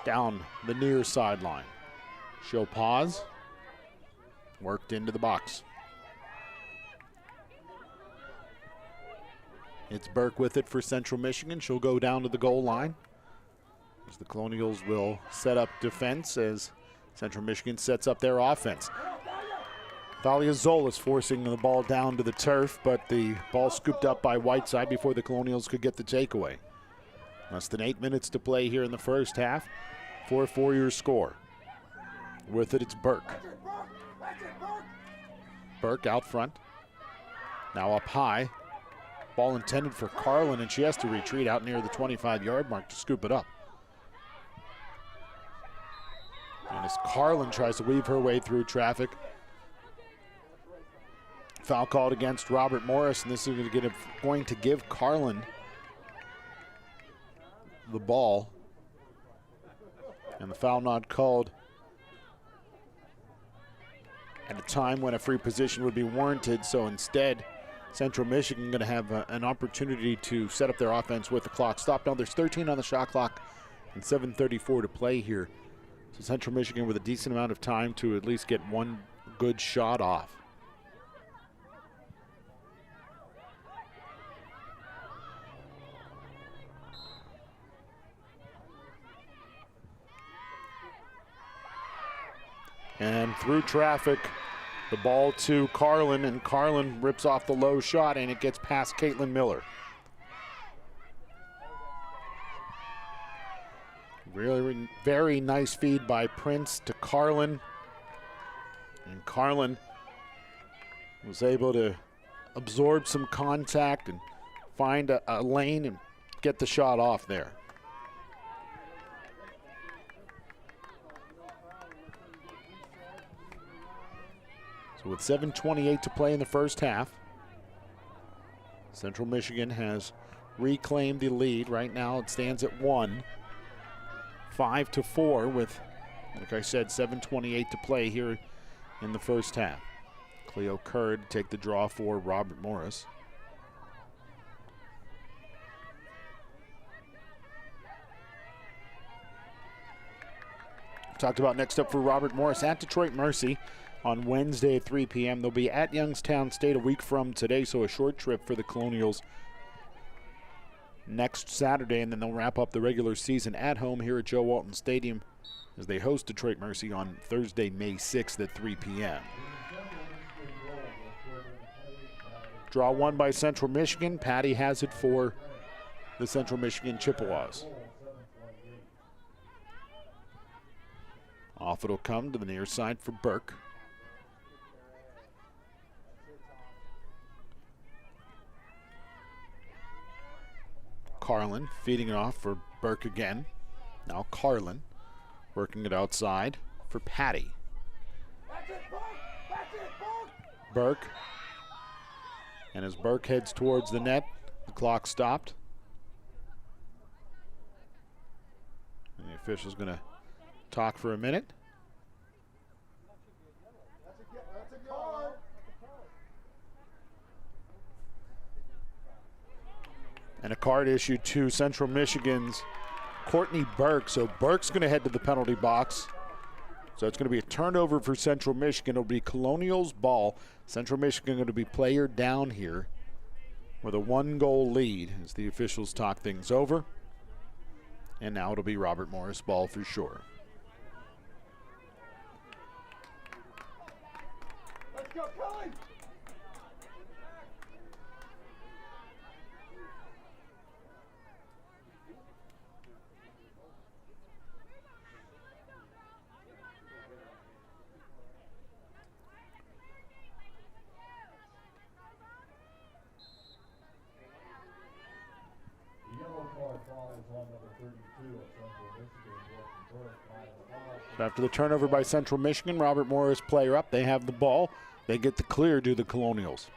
down the near sideline. She'll pause. Worked into the box. It's Burke with it for Central Michigan. She'll go down to the goal line. As the Colonials will set up defense as Central Michigan sets up their offense. Thalia Zolas forcing the ball down to the turf, but the ball scooped up by Whiteside before the Colonials could get the takeaway. Less than 8 minutes to play here in the first half for a 4-year score. With it, it's Burke. Burke out front. Now up high. Ball intended for Carlin, and she has to retreat out near the 25-yard mark to scoop it up. And as Carlin tries to weave her way through traffic, foul called against Robert Morris, and this is going to give Carlin the ball. And the foul not called at a time when a free position would be warranted, so instead Central Michigan going to have an opportunity to set up their offense with the clock stopped. Now there's 13 on the shot clock and 7:34 to play here. So Central Michigan with a decent amount of time to at least get one good shot off. And through traffic, the ball to Carlin, and Carlin rips off the low shot, and it gets past Caitlin Miller. Really very nice feed by Prince to Carlin. And Carlin was able to absorb some contact and find a lane and get the shot off there. With 7:28 to play in the first half, Central Michigan has reclaimed the lead. Right now it stands at 1, 5-4 with, like I said, 7:28 to play here in the first half. Cleo Kerr to take the draw for Robert Morris. Talked about next up for Robert Morris at Detroit Mercy. On Wednesday at 3 p.m. They'll be at Youngstown State a week from today, so a short trip for the Colonials next Saturday, and then they'll wrap up the regular season at home here at Joe Walton Stadium as they host Detroit Mercy on Thursday, May 6th at 3 p.m. Draw one by Central Michigan. Patty has it for the Central Michigan Chippewas. Off it'll come to the near side for Burke. Carlin feeding it off for Burke again. Now Carlin working it outside for Patty. Burke. And as Burke heads towards the net, the clock stopped. And the official's going to talk for a minute. And a card issued to Central Michigan's Courtney Burke. So Burke's going to head to the penalty box. So it's going to be a turnover for Central Michigan. It'll be Colonial's ball. Central Michigan going to be player down here with a 1-goal lead as the officials talk things over. And now it'll be Robert Morris ball for sure. Let's go, Kelly! After the turnover by Central Michigan, Robert Morris player up. They have the ball. They get the clear to the Colonials.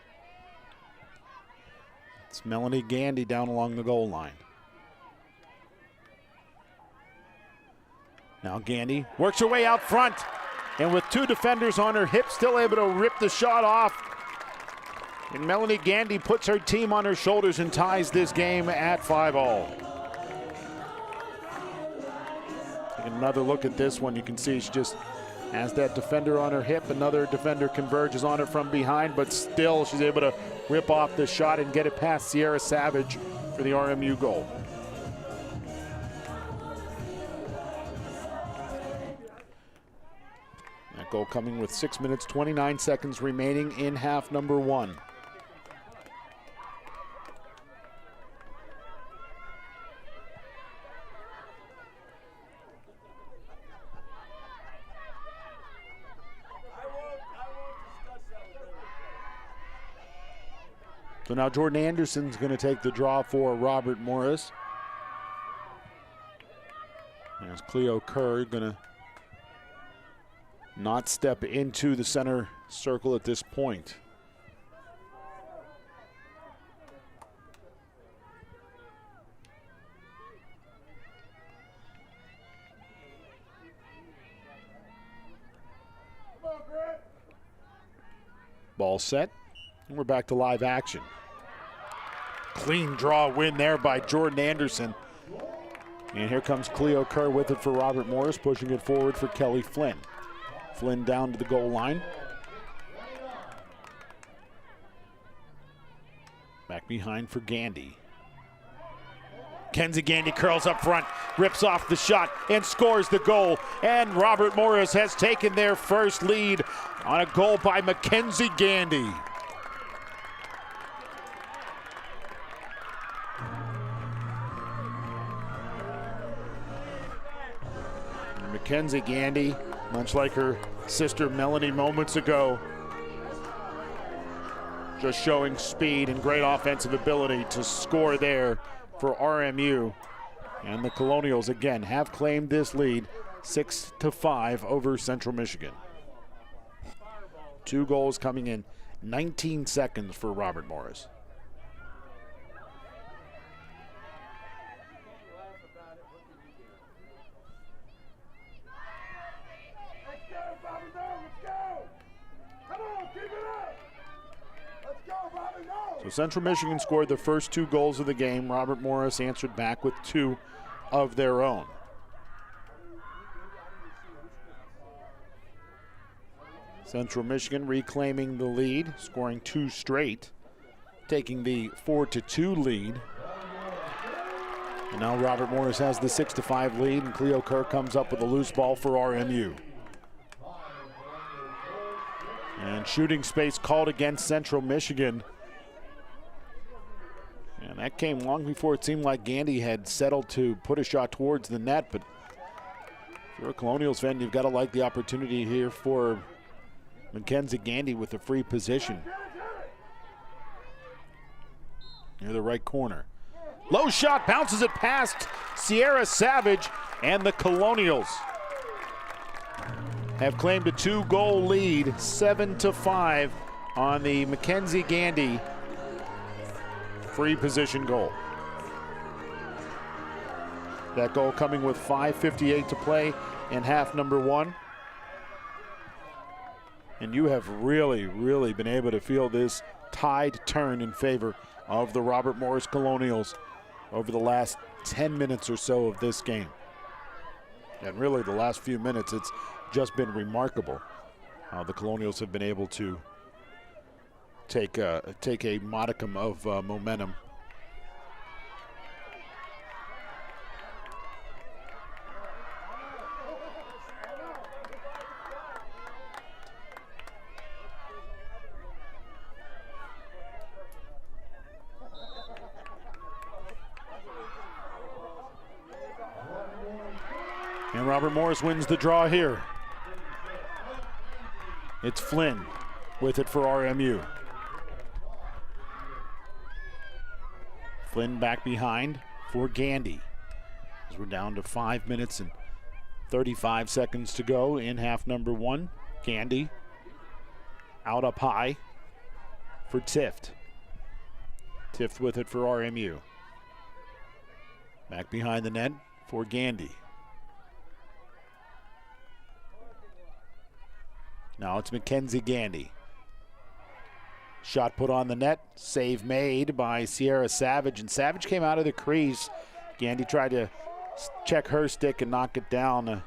It's Melanie Gandy down along the goal line. Now Gandy works her way out front. And with two defenders on her hip, still able to rip the shot off. And Melanie Gandy puts her team on her shoulders and ties this game at 5-all. Taking another look at this one, you can see she just has that defender on her hip. Another defender converges on her from behind, but still she's able to rip off the shot and get it past Sierra Savage for the RMU goal. That goal coming with 6 minutes, 29 seconds remaining in half number one. So now Jordan Anderson's going to take the draw for Robert Morris. There's Cleo Kerr going to not step into the center circle at this point. Ball set, and we're back to live action. Clean draw win there by Jordan Anderson. And here comes Cleo Kerr with it for Robert Morris, pushing it forward for Kelly Flynn. Flynn down to the goal line. Back behind for Gandy. Kenzie Gandy curls up front, rips off the shot, and scores the goal. And Robert Morris has taken their first lead on a goal by Mackenzie Gandy. Mackenzie Gandy, much like her sister Melanie moments ago, just showing speed and great offensive ability to score there for RMU. And the Colonials again have claimed this lead 6-5 over Central Michigan. 2 goals coming in 19 seconds for Robert Morris. So Central Michigan scored the first 2 goals of the game. Robert Morris answered back with 2 of their own. Central Michigan reclaiming the lead, scoring 2 straight, taking the 4-2 lead. And now Robert Morris has the 6-5 lead, and Cleo Kerr comes up with a loose ball for RMU. And shooting space called against Central Michigan. And that came long before it seemed like Gandy had settled to put a shot towards the net, but if you're a Colonials fan, you've got to like the opportunity here for Mackenzie Gandy with a free position. Near the right corner. Low shot, bounces it past Sierra Savage, and the Colonials have claimed a 2-goal lead, 7-5 on the Mackenzie Gandy free position goal. That goal coming with 5:58 to play in half number 1. And you have really, really been able to feel this tide turn in favor of the Robert Morris Colonials over the last 10 minutes or so of this game. And really the last few minutes, it's just been remarkable how the Colonials have been able to take a modicum of momentum. And Robert Morris wins the draw here. It's Flynn with it for RMU. Flynn back behind for Gandy. As we're down to 5 minutes and 35 seconds to go in half number 1. Gandy out up high for Tift. Tift with it for RMU. Back behind the net for Gandy. Now it's Mackenzie Gandy. Shot put on the net, save made by Sierra Savage, and Savage came out of the crease. Gandy tried to check her stick and knock it down. A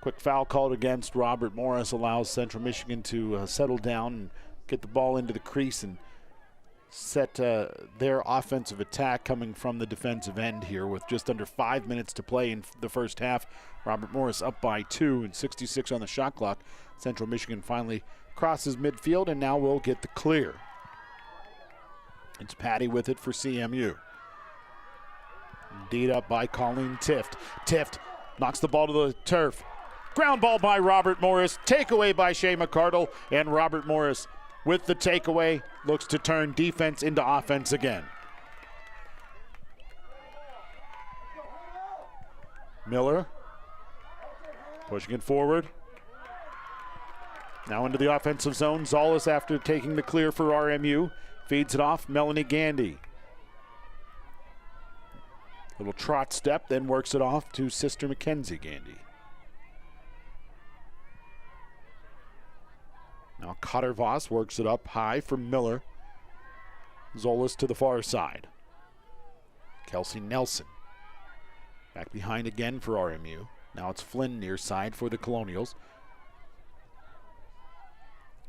quick foul called against Robert Morris allows Central Michigan to settle down and get the ball into the crease and set their offensive attack coming from the defensive end here with just under 5 minutes to play in the first half. Robert Morris up by 2 and 66 on the shot clock. Central Michigan finally crosses midfield and now will get the clear. It's Patty with it for CMU. Deed up by Colleen Tift. Tift knocks the ball to the turf. Ground ball by Robert Morris. Takeaway by Shea McCardle, and Robert Morris with the takeaway looks to turn defense into offense again. Miller pushing it forward. Now into the offensive zone. Zollis, after taking the clear for RMU, feeds it off. Melanie Gandy. Little trot step, then works it off to sister Mackenzie Gandy. Now Cotter Voss works it up high for Miller. Zolas to the far side. Kelsey Nelson back behind again for RMU. Now it's Flynn near side for the Colonials.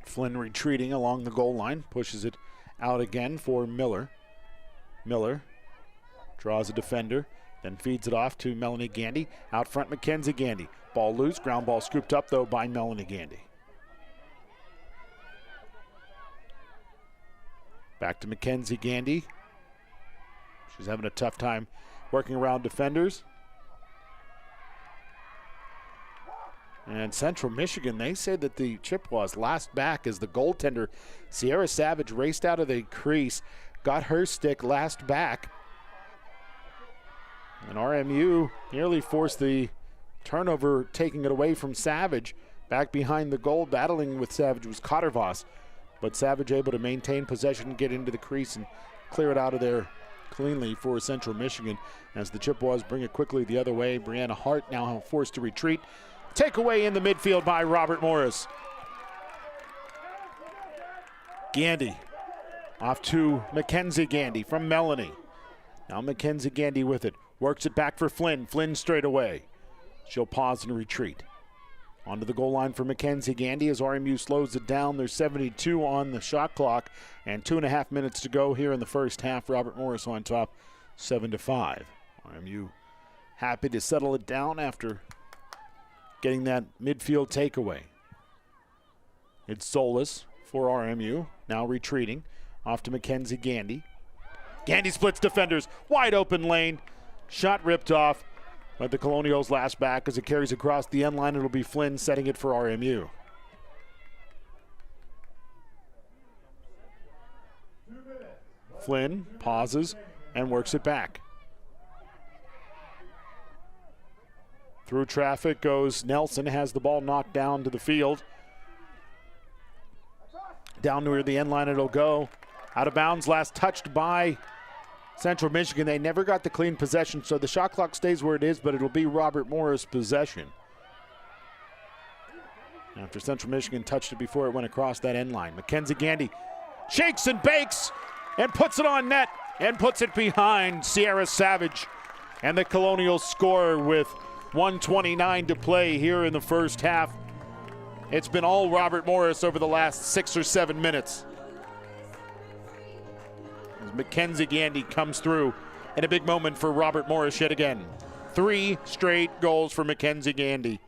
Flynn retreating along the goal line, pushes it out again for Miller. Miller draws a defender, then feeds it off to Melanie Gandy. Out front, Mackenzie Gandy. Ball loose, ground ball scooped up though by Melanie Gandy. Back to Mackenzie Gandy. She's having a tough time working around defenders. And Central Michigan, they say that the Chippewas last back as the goaltender Sierra Savage raced out of the crease, got her stick last back. And RMU nearly forced the turnover, taking it away from Savage. Back behind the goal, battling with Savage was Cottervoss. But Savage able to maintain possession, get into the crease, and clear it out of there cleanly for Central Michigan. As the Chippewas bring it quickly the other way, Brianna Hart now forced to retreat. Takeaway in the midfield by Robert Morris. Gandy off to Mackenzie Gandy from Melanie. Now Mackenzie Gandy with it. Works it back for Flynn. Flynn straight away. She'll pause and retreat. Onto the goal line for Mackenzie Gandy as RMU slows it down. There's 72 on the shot clock and 2.5 minutes to go here in the first half. Robert Morris on top, 7-5. RMU happy to settle it down after getting that midfield takeaway. It's Solis for RMU, now retreating. Off to Mackenzie Gandy. Gandy splits defenders, wide open lane. Shot ripped off, but the Colonials last back as it carries across the end line. It'll be Flynn setting it for RMU. Flynn pauses and works it back. Through traffic goes Nelson, has the ball knocked down to the field. Down near the end line it'll go. Out of bounds, last touched by Central Michigan. They never got the clean possession, so the shot clock stays where it is, but it'll be Robert Morris possession. After Central Michigan touched it before it went across that end line. Mackenzie Gandy shakes and bakes and puts it on net and puts it behind Sierra Savage. And the Colonials score with 1:29 to play here in the first half. It's been all Robert Morris over the last 6 or 7 minutes. As Mackenzie Gandy comes through in a big moment for Robert Morris yet again. 3 straight goals for Mackenzie Gandy.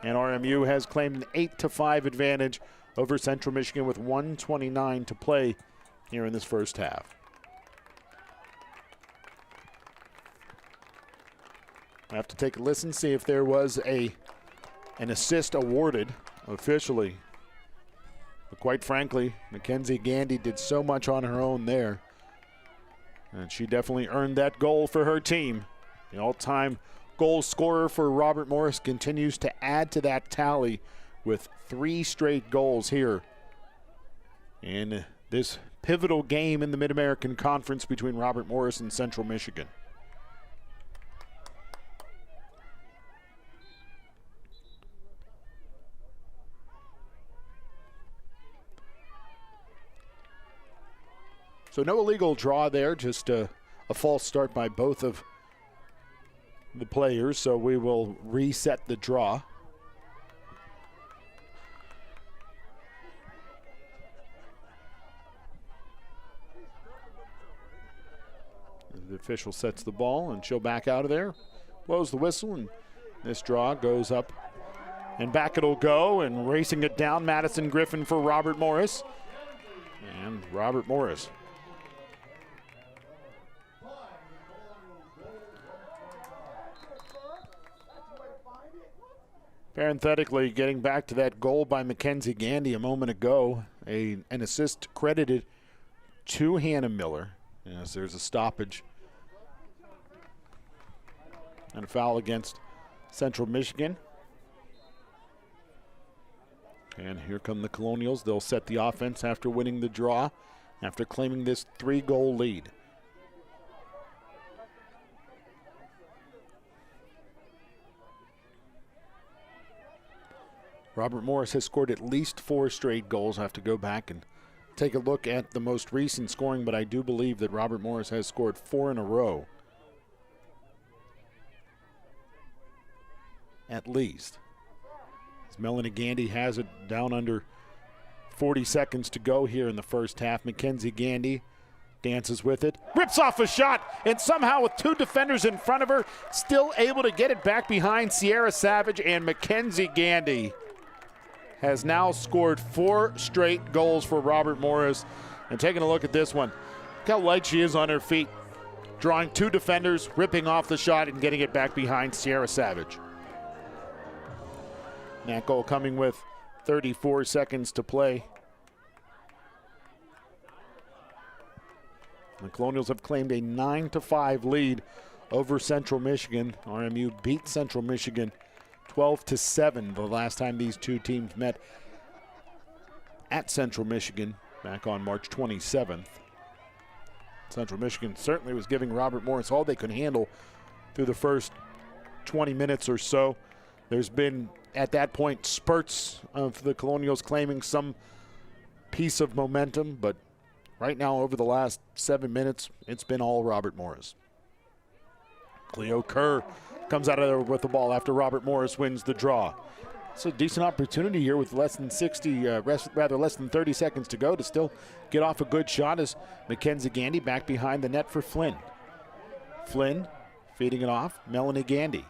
And RMU has claimed an 8-5 advantage over Central Michigan with 1:29 to play here in this first half. I have to take a listen, see if there was an assist awarded officially. But quite frankly, Mackenzie Gandy did so much on her own there. And she definitely earned that goal for her team. The all-time goal scorer for Robert Morris continues to add to that tally with 3 straight goals here in this pivotal game in the Mid-American Conference between Robert Morris and Central Michigan. So no illegal draw there, just a false start by both of the players. So we will reset the draw. The official sets the ball and she'll back out of there. Blows the whistle and this draw goes up and back it'll go, and racing it down, Madison Griffin for Robert Morris. And Robert Morris parenthetically, getting back to that goal by Mackenzie Gandy a moment ago, an assist credited to Hannah Miller. Yes, there's a stoppage and a foul against Central Michigan. And here come the Colonials. They'll set the offense after winning the draw, after claiming this 3-goal lead. Robert Morris has scored at least 4 straight goals. I have to go back and take a look at the most recent scoring, but I do believe that Robert Morris has scored 4 in a row. At least. As Melanie Gandy has it down under 40 seconds to go here in the first half. Mackenzie Gandy dances with it, rips off a shot, and somehow with 2 defenders in front of her, still able to get it back behind Sierra Savage. And Mackenzie Gandy has now scored 4 straight goals for Robert Morris. And taking a look at this one, look how light she is on her feet, drawing 2 defenders, ripping off the shot and getting it back behind Sierra Savage. That goal coming with 34 seconds to play. The Colonials have claimed a 9-5 lead over Central Michigan. RMU beat Central Michigan 12-7 the last time these two teams met at Central Michigan back on March 27th. Central Michigan certainly was giving Robert Morris all they could handle through the first 20 minutes or so. There's been, at that point, spurts of the Colonials claiming some piece of momentum, but right now, over the last 7 minutes, it's been all Robert Morris. Cleo Kerr comes out of there with the ball after Robert Morris wins the draw. It's a decent opportunity here with less than 30 seconds to go to still get off a good shot as Mackenzie Gandy back behind the net for Flynn. Flynn feeding it off, Melanie Gandy.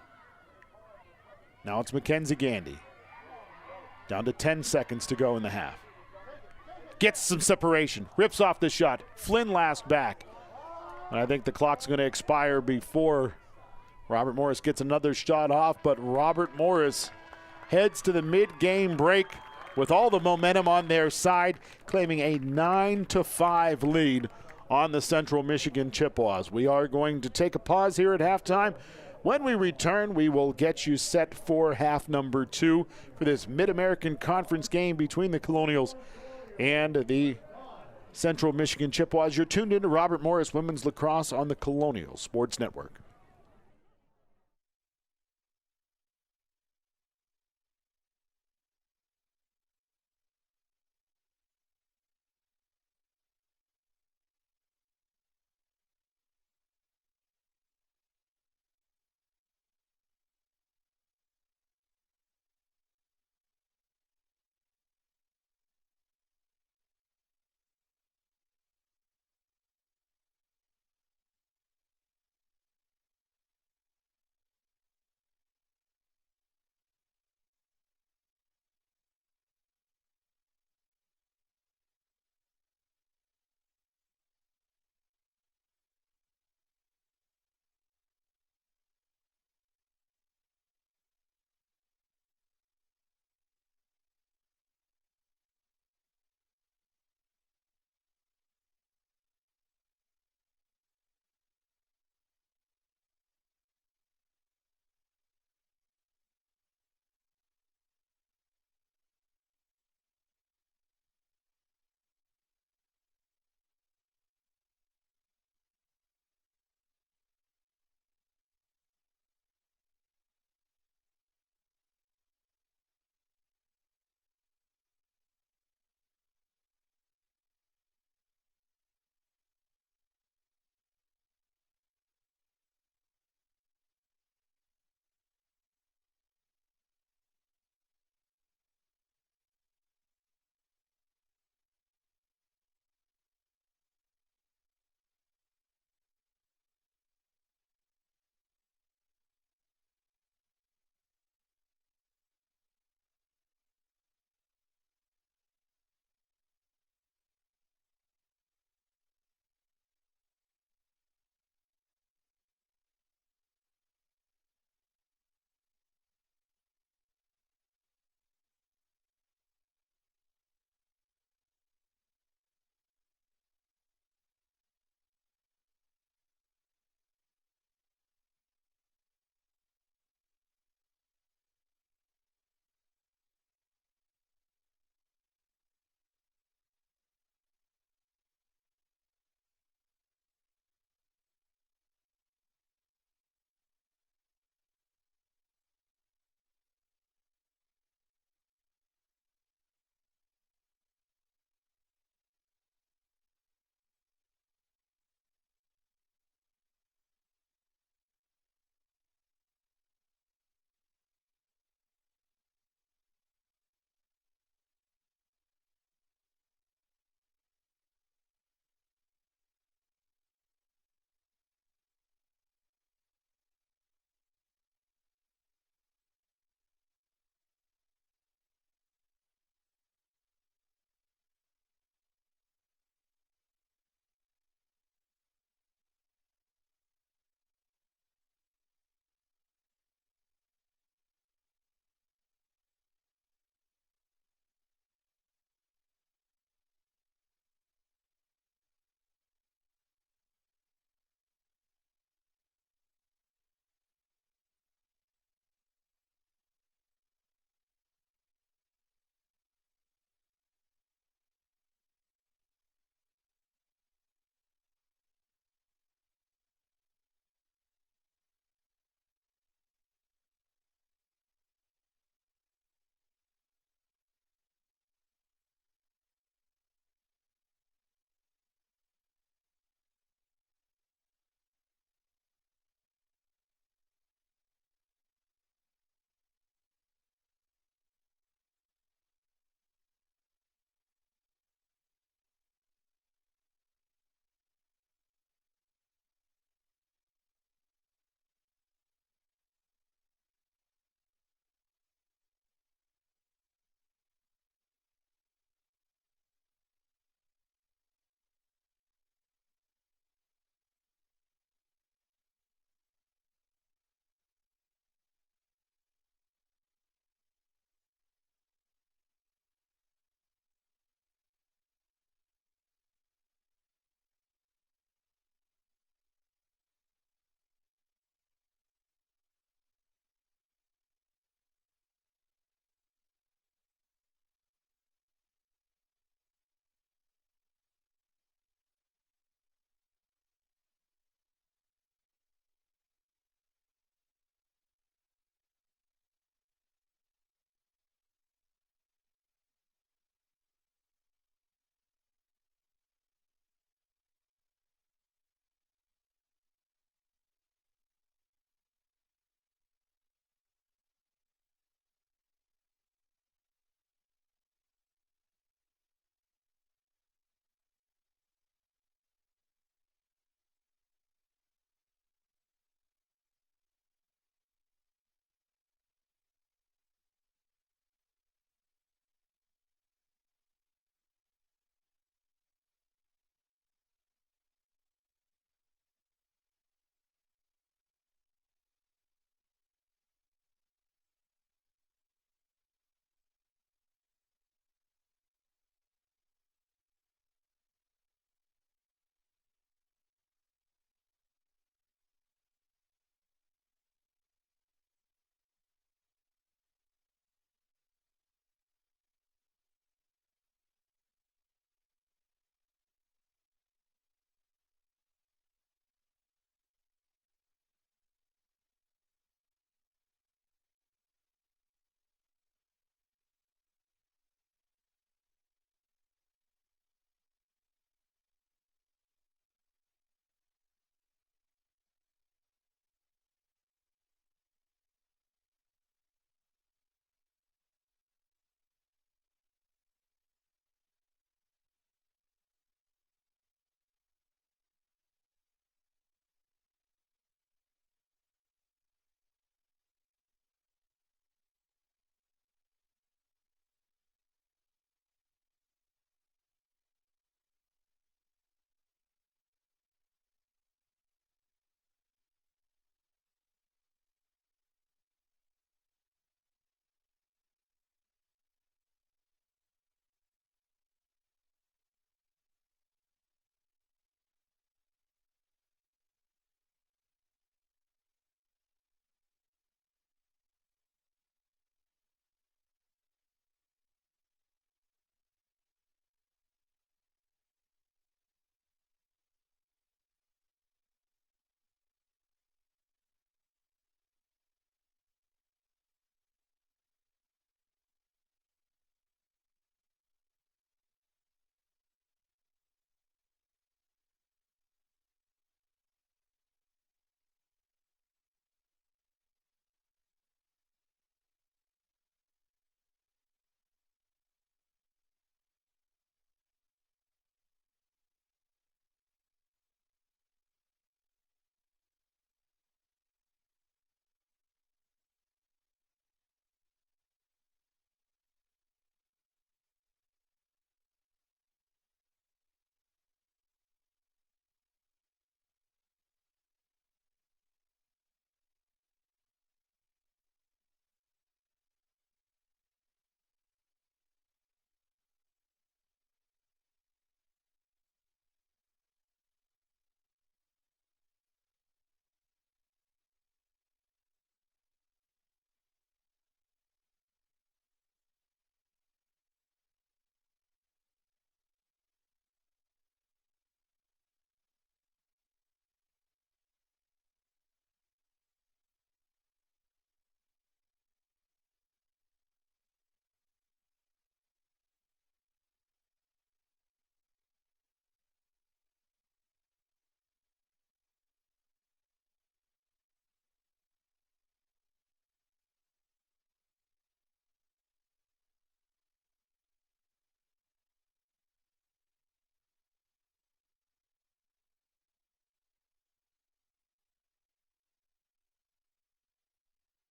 Now it's Mackenzie Gandy. Down to 10 seconds to go in the half. Gets some separation, rips off the shot. Flynn last back. And I think the clock's going to expire before Robert Morris gets another shot off, but Robert Morris heads to the mid-game break with all the momentum on their side, claiming a 9-5 lead on the Central Michigan Chippewas. We are going to take a pause here at halftime. When we return, we will get you set for half number 2 for this Mid-American Conference game between the Colonials and the Central Michigan Chippewas. You're tuned into Robert Morris Women's Lacrosse on the Colonial Sports Network.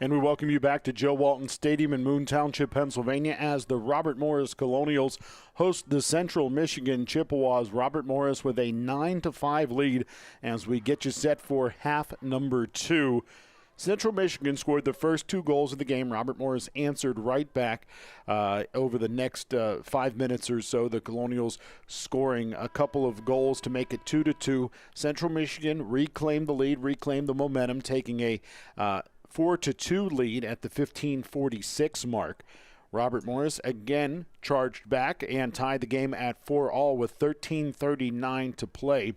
And we welcome you back to Joe Walton Stadium in Moon Township, Pennsylvania, as the Robert Morris Colonials host the Central Michigan Chippewas. Robert Morris with a 9-5 lead as we get you set for half number 2. Central Michigan scored the first 2 goals of the game. Robert Morris answered right back over the next 5 minutes or so. The Colonials scoring a couple of goals to make it 2-2. Central Michigan reclaimed the lead, reclaimed the momentum, taking a 4-2 lead at the 15:46 mark. Robert Morris again charged back and tied the game at 4-4 with 13:39 to play.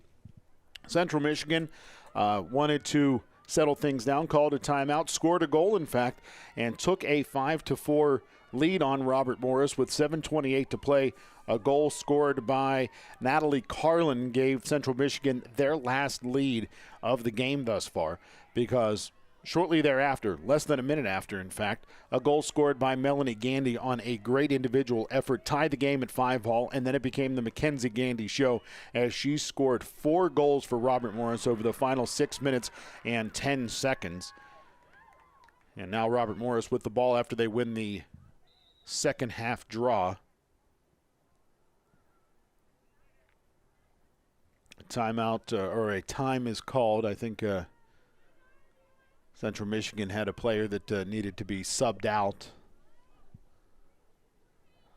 Central Michigan wanted to settle things down, called a timeout, scored a goal, in fact, and took a 5-4 lead on Robert Morris with 7:28 to play. A goal scored by Natalie Carlin gave Central Michigan their last lead of the game thus far, because shortly thereafter, less than a minute after, in fact, a goal scored by Melanie Gandy on a great individual effort tied the game at 5-5, and then it became the Mackenzie Gandy show as she scored 4 goals for Robert Morris over the final 6 minutes and 10 seconds. And now Robert Morris with the ball after they win the second half draw. A timeout or a time is called. I think Central Michigan had a player that needed to be subbed out.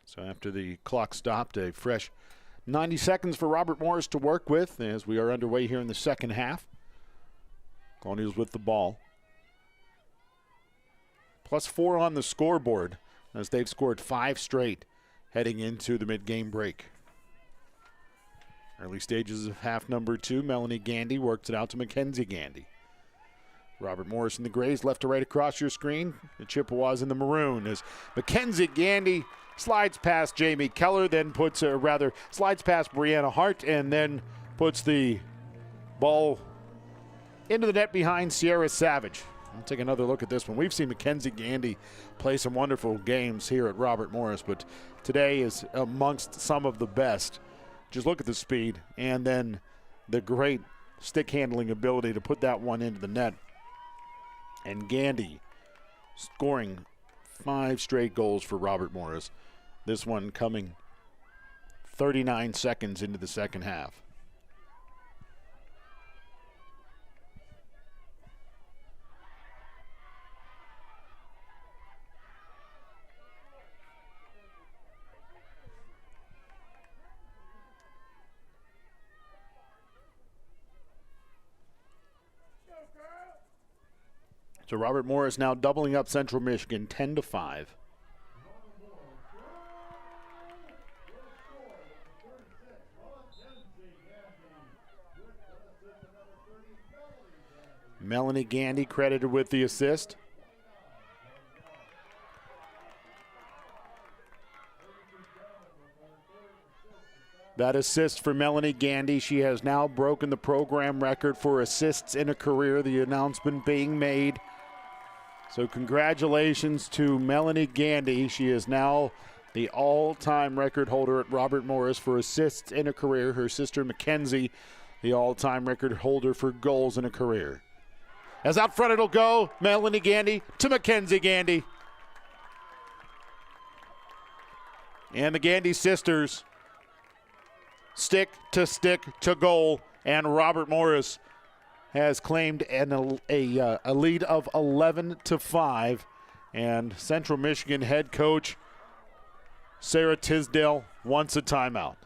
So after the clock stopped, a fresh 90 seconds for Robert Morris to work with as we are underway here in the second half. Colonials with the ball. +4 on the scoreboard as they've scored 5 straight heading into the mid-game break. Early stages of half number 2, Melanie Gandy works it out to Mackenzie Gandy. Robert Morris in the grays, left to right across your screen. The Chippewas in the maroon as Mackenzie Gandy slides past Jamie Keller, then slides past Brianna Hart, and then puts the ball into the net behind Sierra Savage. We'll take another look at this one. We've seen Mackenzie Gandy play some wonderful games here at Robert Morris, but today is amongst some of the best. Just look at the speed and then the great stick handling ability to put that one into the net. And Gandy scoring 5 straight goals for Robert Morris. This one coming 39 seconds into the second half. So Robert Morris now doubling up Central Michigan 10-5. Melanie Gandy credited with the assist. That assist for Melanie Gandy. She has now broken the program record for assists in a career. The announcement being made. So congratulations to Melanie Gandy. She is now the all-time record holder at Robert Morris for assists in a career. Her sister Mackenzie, the all-time record holder for goals in a career. As out front it'll go, Melanie Gandy to Mackenzie Gandy. And the Gandy sisters stick to goal, and Robert Morris has claimed a lead of 11-5, and Central Michigan head coach Sarah Tisdale wants a timeout.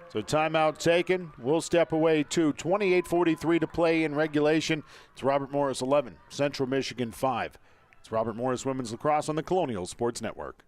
So timeout taken. We'll step away to 28:43 to play in regulation. It's Robert Morris 11, Central Michigan 5. It's Robert Morris Women's Lacrosse on the Colonial Sports Network.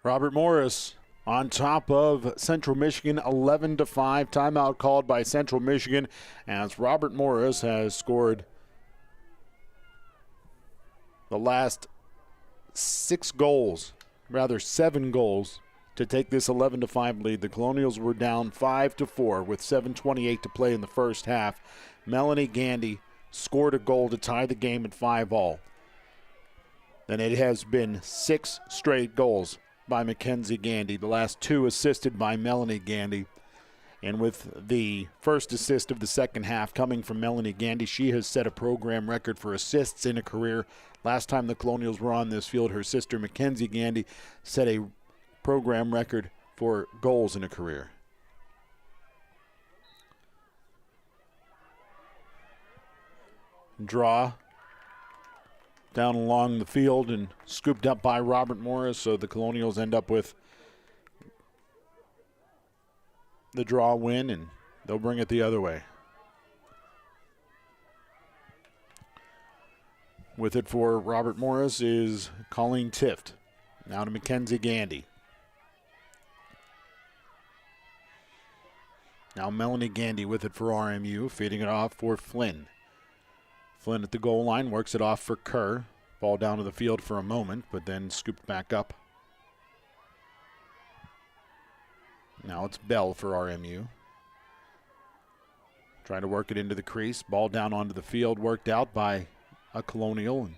Robert Morris on top of Central Michigan 11-5. Timeout called by Central Michigan as Robert Morris has scored the last 7 goals to take this 11-5 lead. The Colonials were down 5-4 with 7:28 to play in the first half. Melanie Gandy scored a goal to tie the game at 5-all. And it has been 6 straight goals by Mackenzie Gandy, the last 2 assisted by Melanie Gandy. And with the first assist of the second half coming from Melanie Gandy, she has set a program record for assists in a career. Last time the Colonials were on this field, her sister Mackenzie Gandy set a program record for goals in a career. Draw down along the field and scooped up by Robert Morris, so the Colonials end up with the draw win, and they'll bring it the other way. With it for Robert Morris is Colleen Tift. Now to Mackenzie Gandy. Now Melanie Gandy with it for RMU, feeding it off for Flynn. Flynn at the goal line, works it off for Kerr. Ball down to the field for a moment, but then scooped back up. Now it's Bell for RMU. Trying to work it into the crease. Ball down onto the field, worked out by a Colonial. And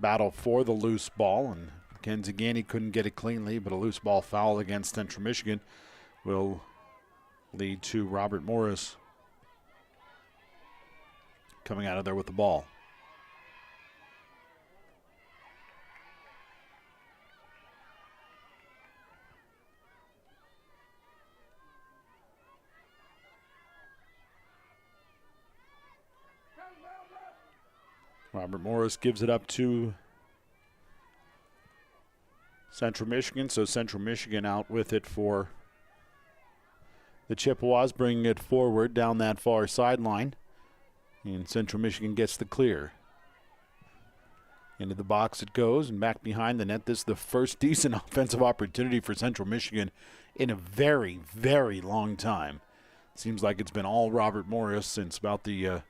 battle for the loose ball. And Mackenzie Gandy couldn't get it cleanly, but a loose ball foul against Central Michigan will lead to Robert Morris coming out of there with the ball. Robert Morris gives it up to Central Michigan, so Central Michigan out with it for the Chippewas, bringing it forward down that far sideline. And Central Michigan gets the clear. Into the box it goes, and back behind the net. This is the first decent offensive opportunity for Central Michigan in a very, very long time. Seems like it's been all Robert Morris since about the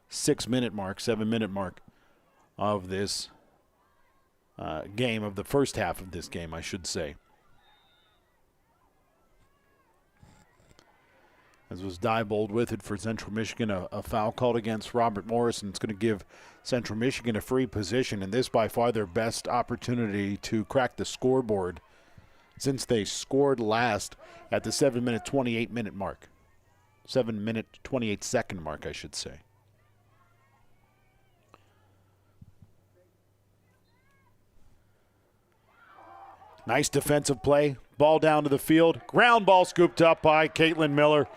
7-minute mark of this game, of the first half of this game, I should say. As was Diebold with it for Central Michigan, a foul called against Robert Morris, and it's going to give Central Michigan a free position, and this by far their best opportunity to crack the scoreboard since they scored last at the 7-minute, 28-minute mark. 7-minute, 28-second mark, I should say. Nice defensive play. Ball down to the field. Ground ball scooped up by Caitlin Miller.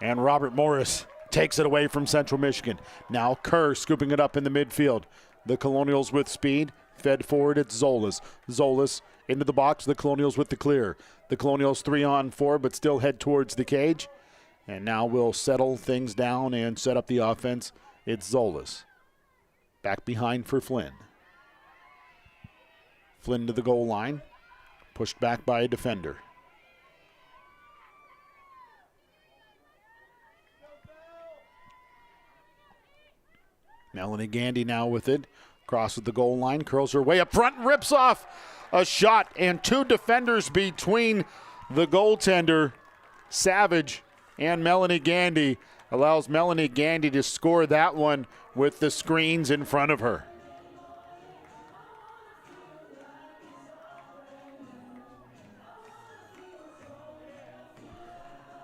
And Robert Morris takes it away from Central Michigan. Now Kerr scooping it up in the midfield. The Colonials with speed. Fed forward, it's Zolas. Zolas into the box. The Colonials with the clear. The Colonials 3-on-4, but still head towards the cage. And now we'll settle things down and set up the offense. It's Zolas. Back behind for Flynn. Flynn to the goal line. Pushed back by a defender. Melanie Gandy now with it. Crosses the goal line, curls her way up front, and rips off a shot. And 2 defenders between the goaltender, Savage, and Melanie Gandy. Allows Melanie Gandy to score that one with the screens in front of her.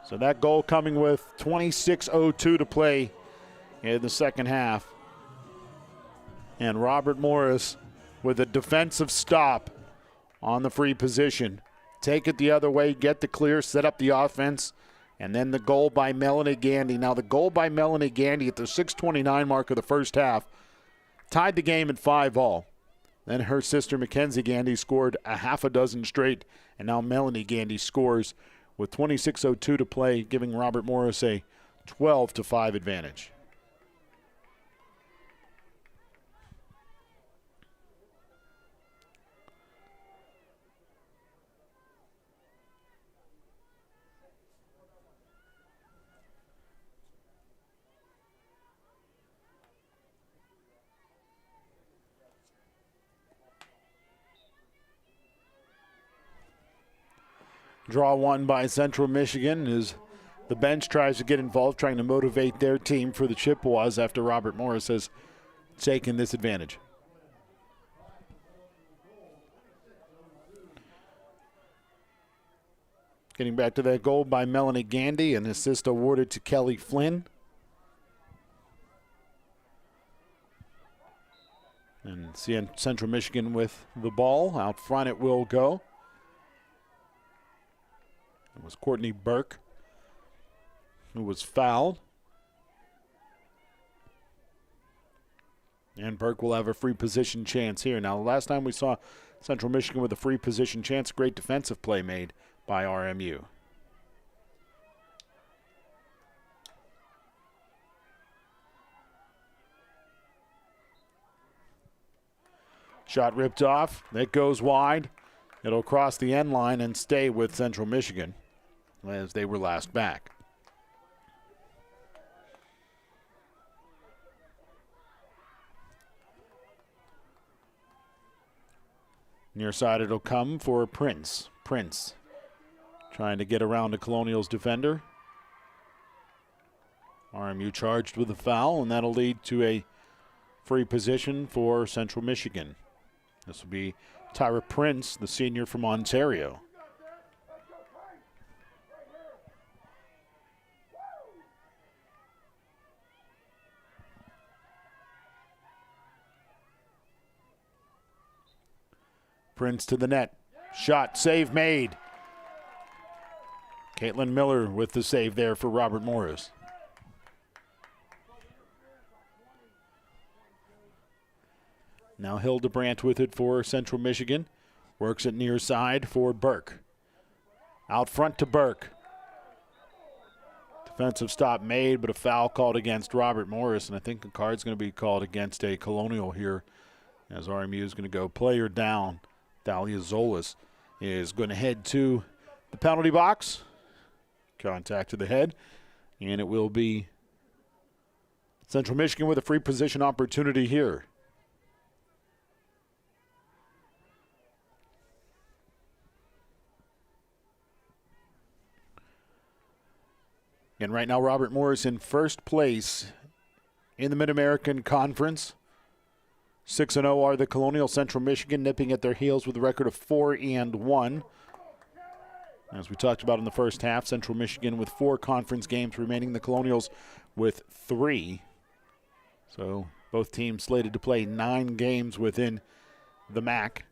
So that goal coming with 26:02 to play in the second half. And Robert Morris with a defensive stop on the free position. Take it the other way, get the clear, set up the offense, and then the goal by Melanie Gandy. Now the goal by Melanie Gandy at the 6:29 mark of the first half tied the game at 5-all. Then her sister Mackenzie Gandy scored a half a dozen straight, and now Melanie Gandy scores with 26:02 to play, giving Robert Morris a 12-5 advantage. Draw one by Central Michigan as the bench tries to get involved, trying to motivate their team for the Chippewas after Robert Morris has taken this advantage. Getting back to that goal by Melanie Gandy, an assist awarded to Kelly Flynn. And seeing Central Michigan with the ball. Out front it will go. It was Courtney Burke who was fouled. And Burke will have a free position chance here. Now, the last time we saw Central Michigan with a free position chance, great defensive play made by RMU. Shot ripped off. That goes wide. It'll cross the end line and stay with Central Michigan as they were last back. Near side it'll come for Prince. Prince trying to get around a Colonials defender. RMU charged with a foul, and that'll lead to a free position for Central Michigan. This will be Tyra Prince, the senior from Ontario. Prince to the net. Shot, save made. Caitlin Miller with the save there for Robert Morris. Now Hildebrandt with it for Central Michigan. Works it near side for Burke. Out front to Burke. Defensive stop made, but a foul called against Robert Morris, and I think the card's going to be called against a Colonial here as RMU is going to go player down. Thalia Zolas is going to head to the penalty box. Contact to the head, and it will be Central Michigan with a free position opportunity here. And right now, Robert Morris in first place in the Mid-American Conference. 6-0 are the Colonial. Central Michigan nipping at their heels with a record of 4-1. As we talked about in the first half, Central Michigan with 4 conference games remaining, the Colonials with 3. So both teams slated to play 9 games within the MAC.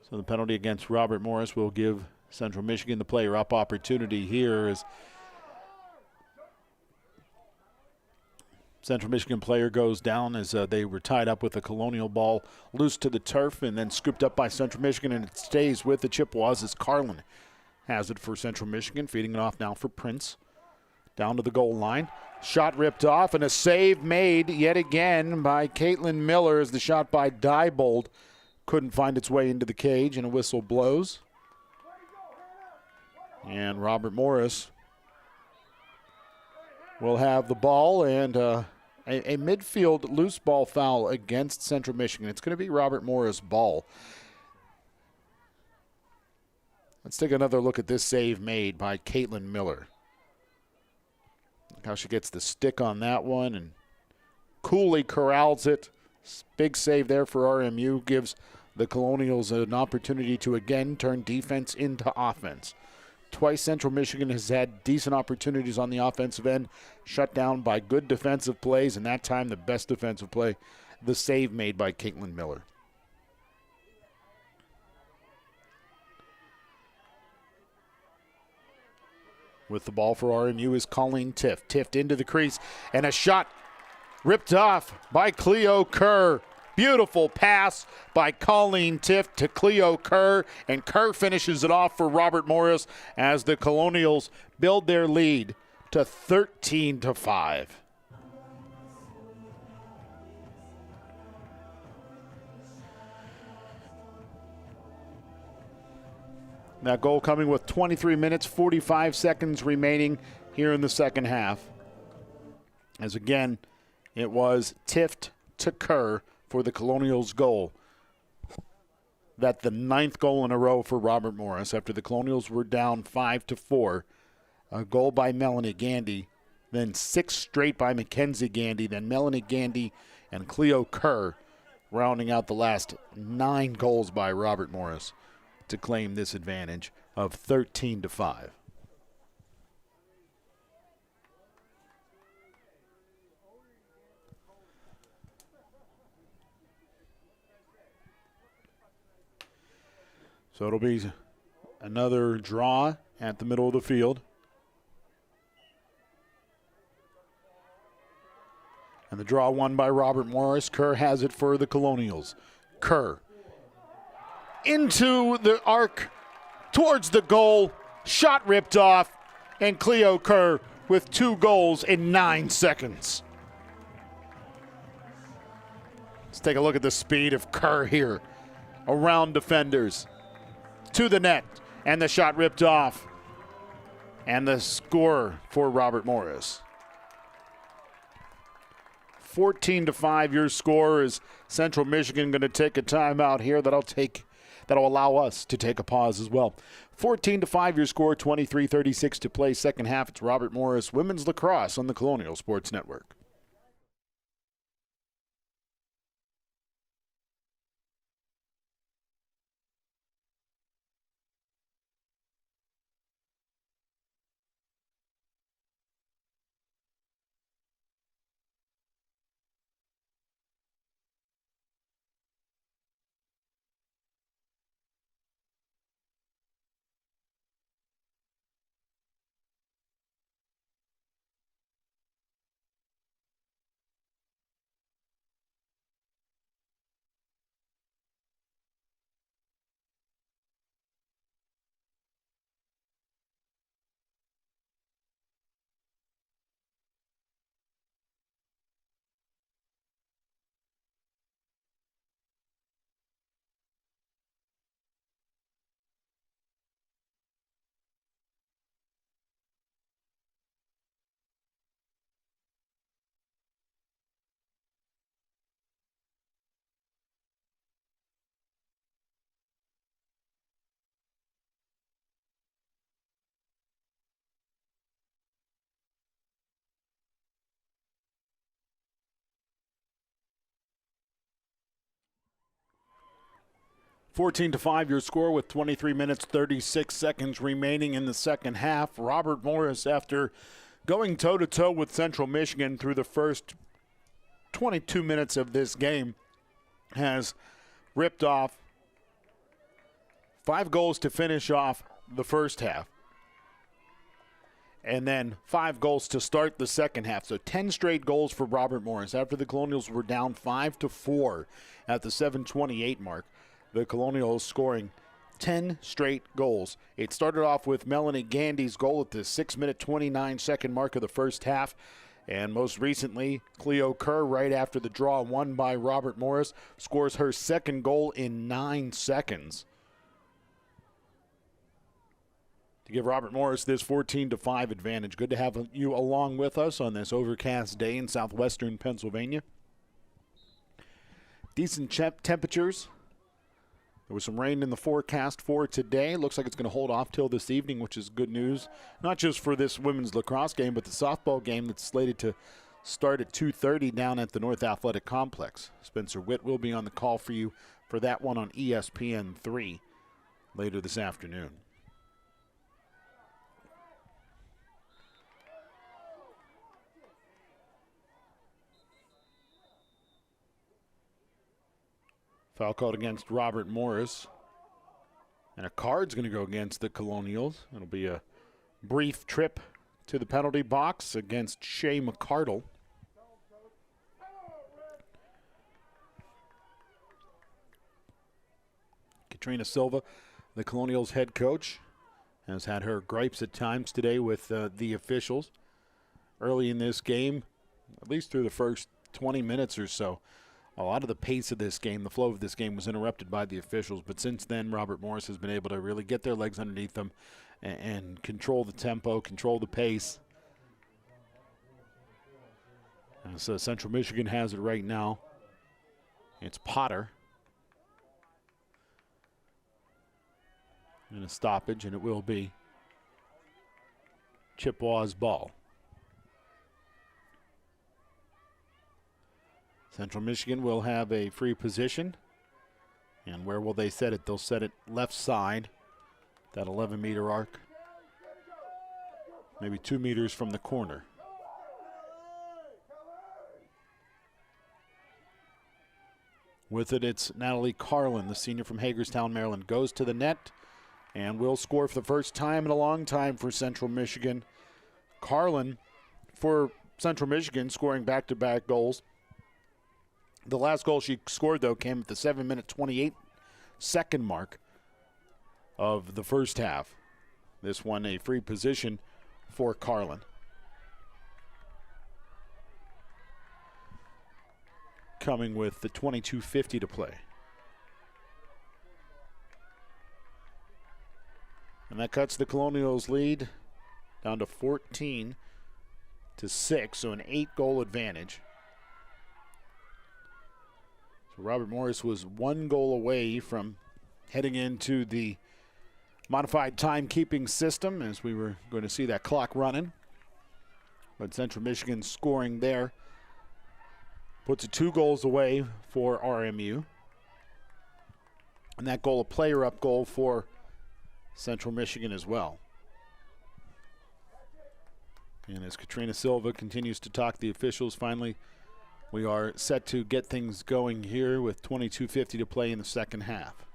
So the penalty against Robert Morris will give Central Michigan the player up opportunity here as Central Michigan player goes down as they were tied up with a Colonial ball loose to the turf and then scooped up by Central Michigan, and it stays with the Chippewas as Carlin has it for Central Michigan, feeding it off now for Prince. Down to the goal line. Shot ripped off and a save made yet again by Caitlin Miller as the shot by Diebold couldn't find its way into the cage, and a whistle blows. And Robert Morris will have the ball, and a midfield loose ball foul against Central Michigan. It's going to be Robert Morris' ball. Let's take another look at this save made by Caitlin Miller. Look how she gets the stick on that one and coolly corrals it. Big save there for RMU. Gives the Colonials an opportunity to again turn defense into offense. Twice Central Michigan has had decent opportunities on the offensive end, shut down by good defensive plays, and that time the best defensive play, the save made by Caitlin Miller. With the ball for RMU is Colleen Tift. Tift into the crease, and a shot ripped off by Cleo Kerr. Beautiful pass by Colleen Tift to Cleo Kerr, and Kerr finishes it off for Robert Morris as the Colonials build their lead to 13-5. That goal coming with 23 minutes, 45 seconds remaining here in the second half. As again, it was Tift to Kerr for the Colonials' goal. that the 9th goal in a row for Robert Morris after the Colonials were down 5-4. A goal by Melanie Gandy, then 6 straight by Mackenzie Gandy, then Melanie Gandy and Cleo Kerr rounding out the last 9 goals by Robert Morris to claim this advantage of 13-5. So it'll be another draw at the middle of the field. And the draw won by Robert Morris. Kerr has it for the Colonials. Kerr into the arc, towards the goal, shot ripped off, and Cleo Kerr with 2 goals in 9 seconds. Let's take a look at the speed of Kerr here. Around defenders, to the net, and the shot ripped off. And the score for Robert Morris. 14-5 your score. Is Central Michigan going to take a timeout here? That'll allow us to take a pause as well. 14-5 your score, 23:36 to play second half. It's Robert Morris Women's Lacrosse on the Colonial Sports Network. Fourteen to 5 your score with 23 minutes 36 seconds remaining in the second half. Robert Morris, after going toe-to-toe with Central Michigan through the first 22 minutes of this game, has ripped off 5 goals to finish off the first half, and then 5 goals to start the second half. So 10 straight goals for Robert Morris. After the Colonials were down 5-4 at the 7:28 mark, the Colonials scoring 10 straight goals. It started off with Melanie Gandy's goal at the 6-minute 29-second mark of the first half. And most recently, Cleo Kerr, right after the draw won by Robert Morris, scores her second goal in 9 seconds to give Robert Morris this 14-5 advantage. Good to have you along with us on this overcast day in southwestern Pennsylvania. Decent temperatures. There was some rain in the forecast for today. Looks like it's going to hold off till this evening, which is good news. Not just for this women's lacrosse game, but the softball game that's slated to start at 2:30 down at the North Athletic Complex. Spencer Witt will be on the call for you for that one on ESPN3 later this afternoon. Foul called against Robert Morris. And a card's going to go against the Colonials. It'll be a brief trip to the penalty box against Shay McCardle. Katrina Silva, the Colonials head coach, has had her gripes at times today with the officials. Early in this game, at least through the first 20 minutes or so, a lot of the pace of this game, the flow of this game was interrupted by the officials. But since then, Robert Morris has been able to really get their legs underneath them and control the tempo, control the pace. And so Central Michigan has it right now. It's Potter. And a stoppage, and it will be Chippewa's ball. Central Michigan will have a free position. And where will they set it? They'll set it left side, that 11-meter arc, maybe 2 meters from the corner. With it, it's Natalie Carlin, the senior from Hagerstown, Maryland, goes to the net and will score for the first time in a long time for Central Michigan. Carlin, for Central Michigan, scoring back-to-back goals. The last goal she scored, though, came at the 7-minute, 28-second mark of the first half. This one a free position for Carlin. Coming with the 22:50 to play. And that cuts the Colonials' lead down to 14-6, so an 8-goal advantage. So Robert Morris was 1 goal away from heading into the modified timekeeping system, as we were going to see that clock running. But Central Michigan scoring there puts it 2 goals away for RMU. And that goal, a player-up goal for Central Michigan as well. And as Katrina Silva continues to talk the officials, finally we are set to get things going here with 22:50 to play in the second half.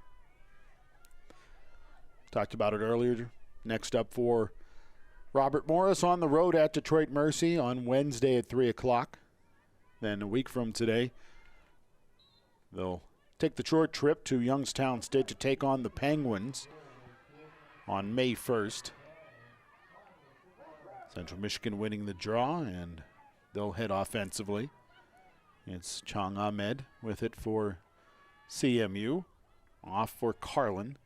Talked about it earlier. Next up for Robert Morris on the road at Detroit Mercy on Wednesday at 3 o'clock. Then a week from today, they'll take the short trip to Youngstown State to take on the Penguins on May 1st. Central Michigan winning the draw, and they'll head offensively. It's Chong Ahmed with it for CMU. Off for Carlin.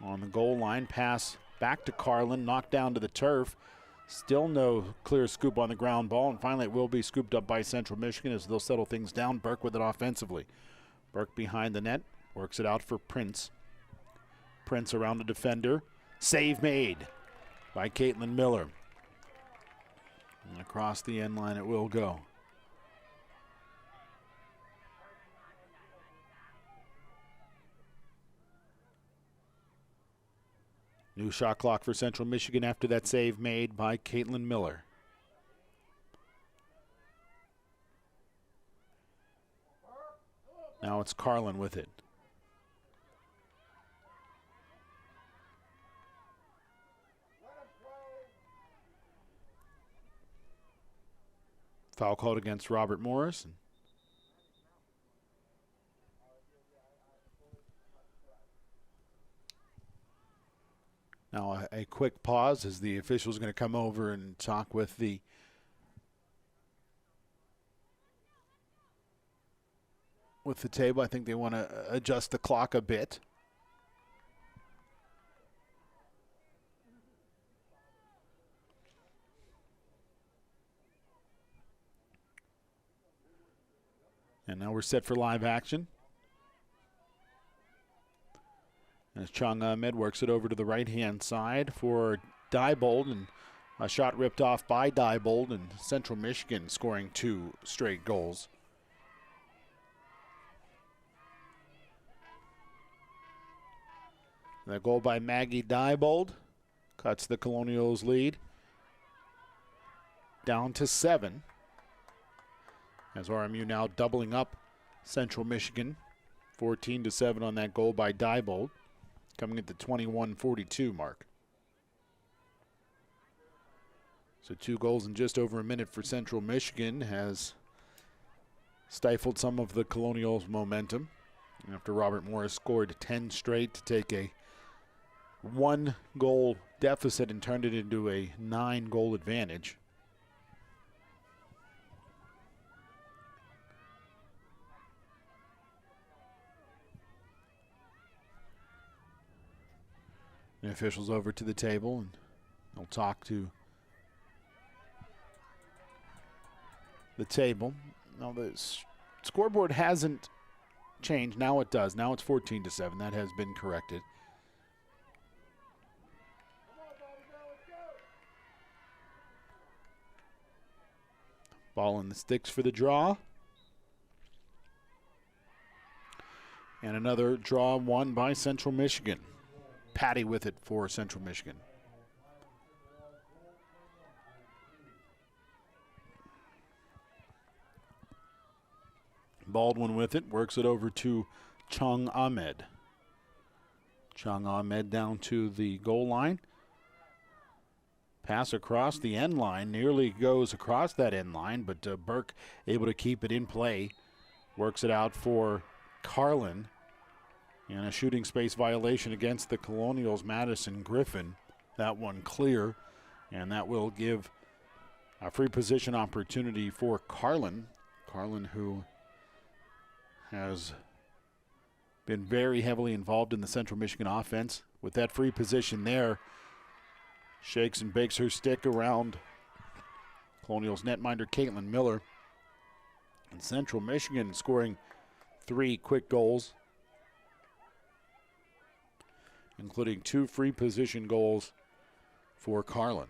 On the goal line, pass back to Carlin, knocked down to the turf. Still no clear scoop on the ground ball, and finally it will be scooped up by Central Michigan as they'll settle things down. Burke with it offensively. Burke behind the net, works it out for Prince. Prince around the defender. Save made by Caitlin Miller. And across the end line it will go. New shot clock for Central Michigan after that save made by Caitlin Miller. Now it's Carlin with it. Foul called against Robert Morris. Now a quick pause as the officials are going to come over and talk with the table. I think they want to adjust the clock a bit. And now we're set for live action. As Chong Ahmed works it over to the right-hand side for Diebold, and a shot ripped off by Diebold, and Central Michigan scoring 2 straight goals. That goal by Maggie Diebold cuts the Colonials' lead down to 7. As RMU now doubling up Central Michigan, 14-7 on that goal by Diebold, coming at the 21:42 mark. So 2 goals in just over a minute for Central Michigan has stifled some of the Colonials' momentum after Robert Morris scored 10 straight to take a 1-goal deficit and turned it into a 9-goal advantage. The officials over to the table, and they'll talk to the table. Now the scoreboard hasn't changed. Now it does. Now it's 14-7. That has been corrected. Ball in the sticks for the draw. And another draw won by Central Michigan. Patty with it for Central Michigan. Baldwin with it, works it over to Chung Ahmed. Chung Ahmed down to the goal line. Pass across the end line, nearly goes across that end line, but Burke able to keep it in play. Works it out for Carlin. And a shooting space violation against the Colonials, Madison Griffin. That one clear, and that will give a free position opportunity for Carlin. Carlin, who has been very heavily involved in the Central Michigan offense. With that free position there, shakes and bakes her stick around Colonials netminder Caitlin Miller. And Central Michigan scoring 3 quick goals, including 2 free position goals for Carlin.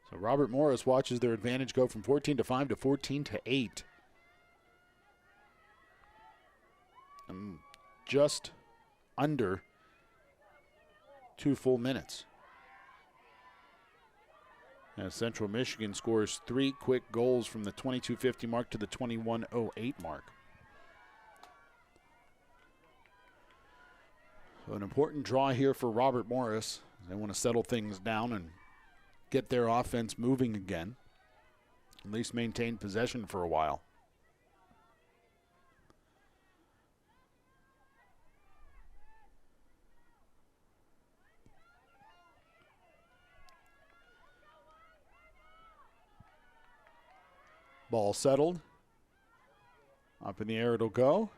So Robert Morris watches their advantage go from 14-5 to 14-8. And just under 2 full minutes. As Central Michigan scores 3 quick goals from the 22:50 mark to the 21:08 mark. So an important draw here for Robert Morris. They want to settle things down and get their offense moving again. At least maintain possession for a while. Ball settled. Up in the air it'll go.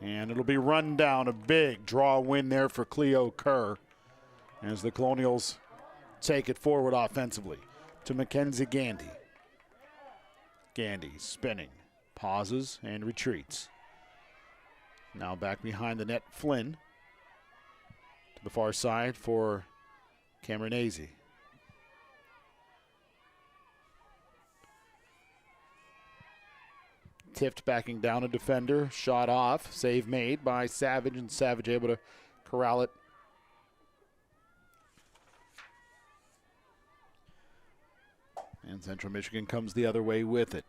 And it'll be run down. A big draw win there for Cleo Kerr as the Colonials take it forward offensively to Mackenzie Gandy. Gandy spinning, pauses and retreats. Now back behind the net, Flynn. To the far side for Cameronese. Tipped backing down a defender, shot off, save made by Savage, and Savage able to corral it. And Central Michigan comes the other way with it.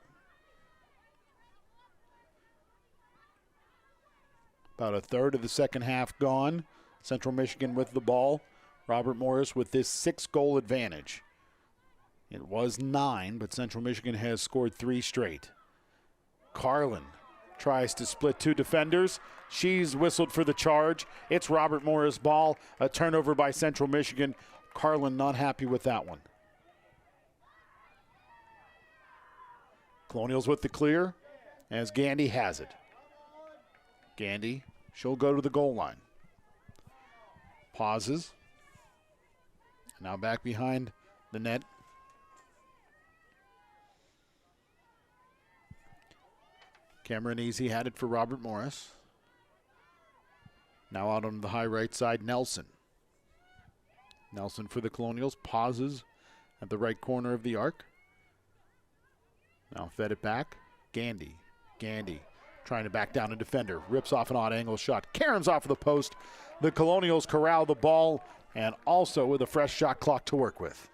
About a third of the second half gone. Central Michigan with the ball. Robert Morris with this 6-goal advantage. It was 9, but Central Michigan has scored 3 straight. Carlin tries to split 2 defenders. She's whistled for the charge. It's Robert Morris' ball. A turnover by Central Michigan. Carlin not happy with that one. Colonials with the clear as Gandy has it. Gandy, she'll go to the goal line. Pauses. Now back behind the net. Cameronese had it for Robert Morris. Now out on the high right side, Nelson. Nelson for the Colonials, pauses at the right corner of the arc. Now fed it back, Gandy. Gandy trying to back down a defender, rips off an odd angle shot. Caroms off of the post. The Colonials corral the ball and also with a fresh shot clock to work with.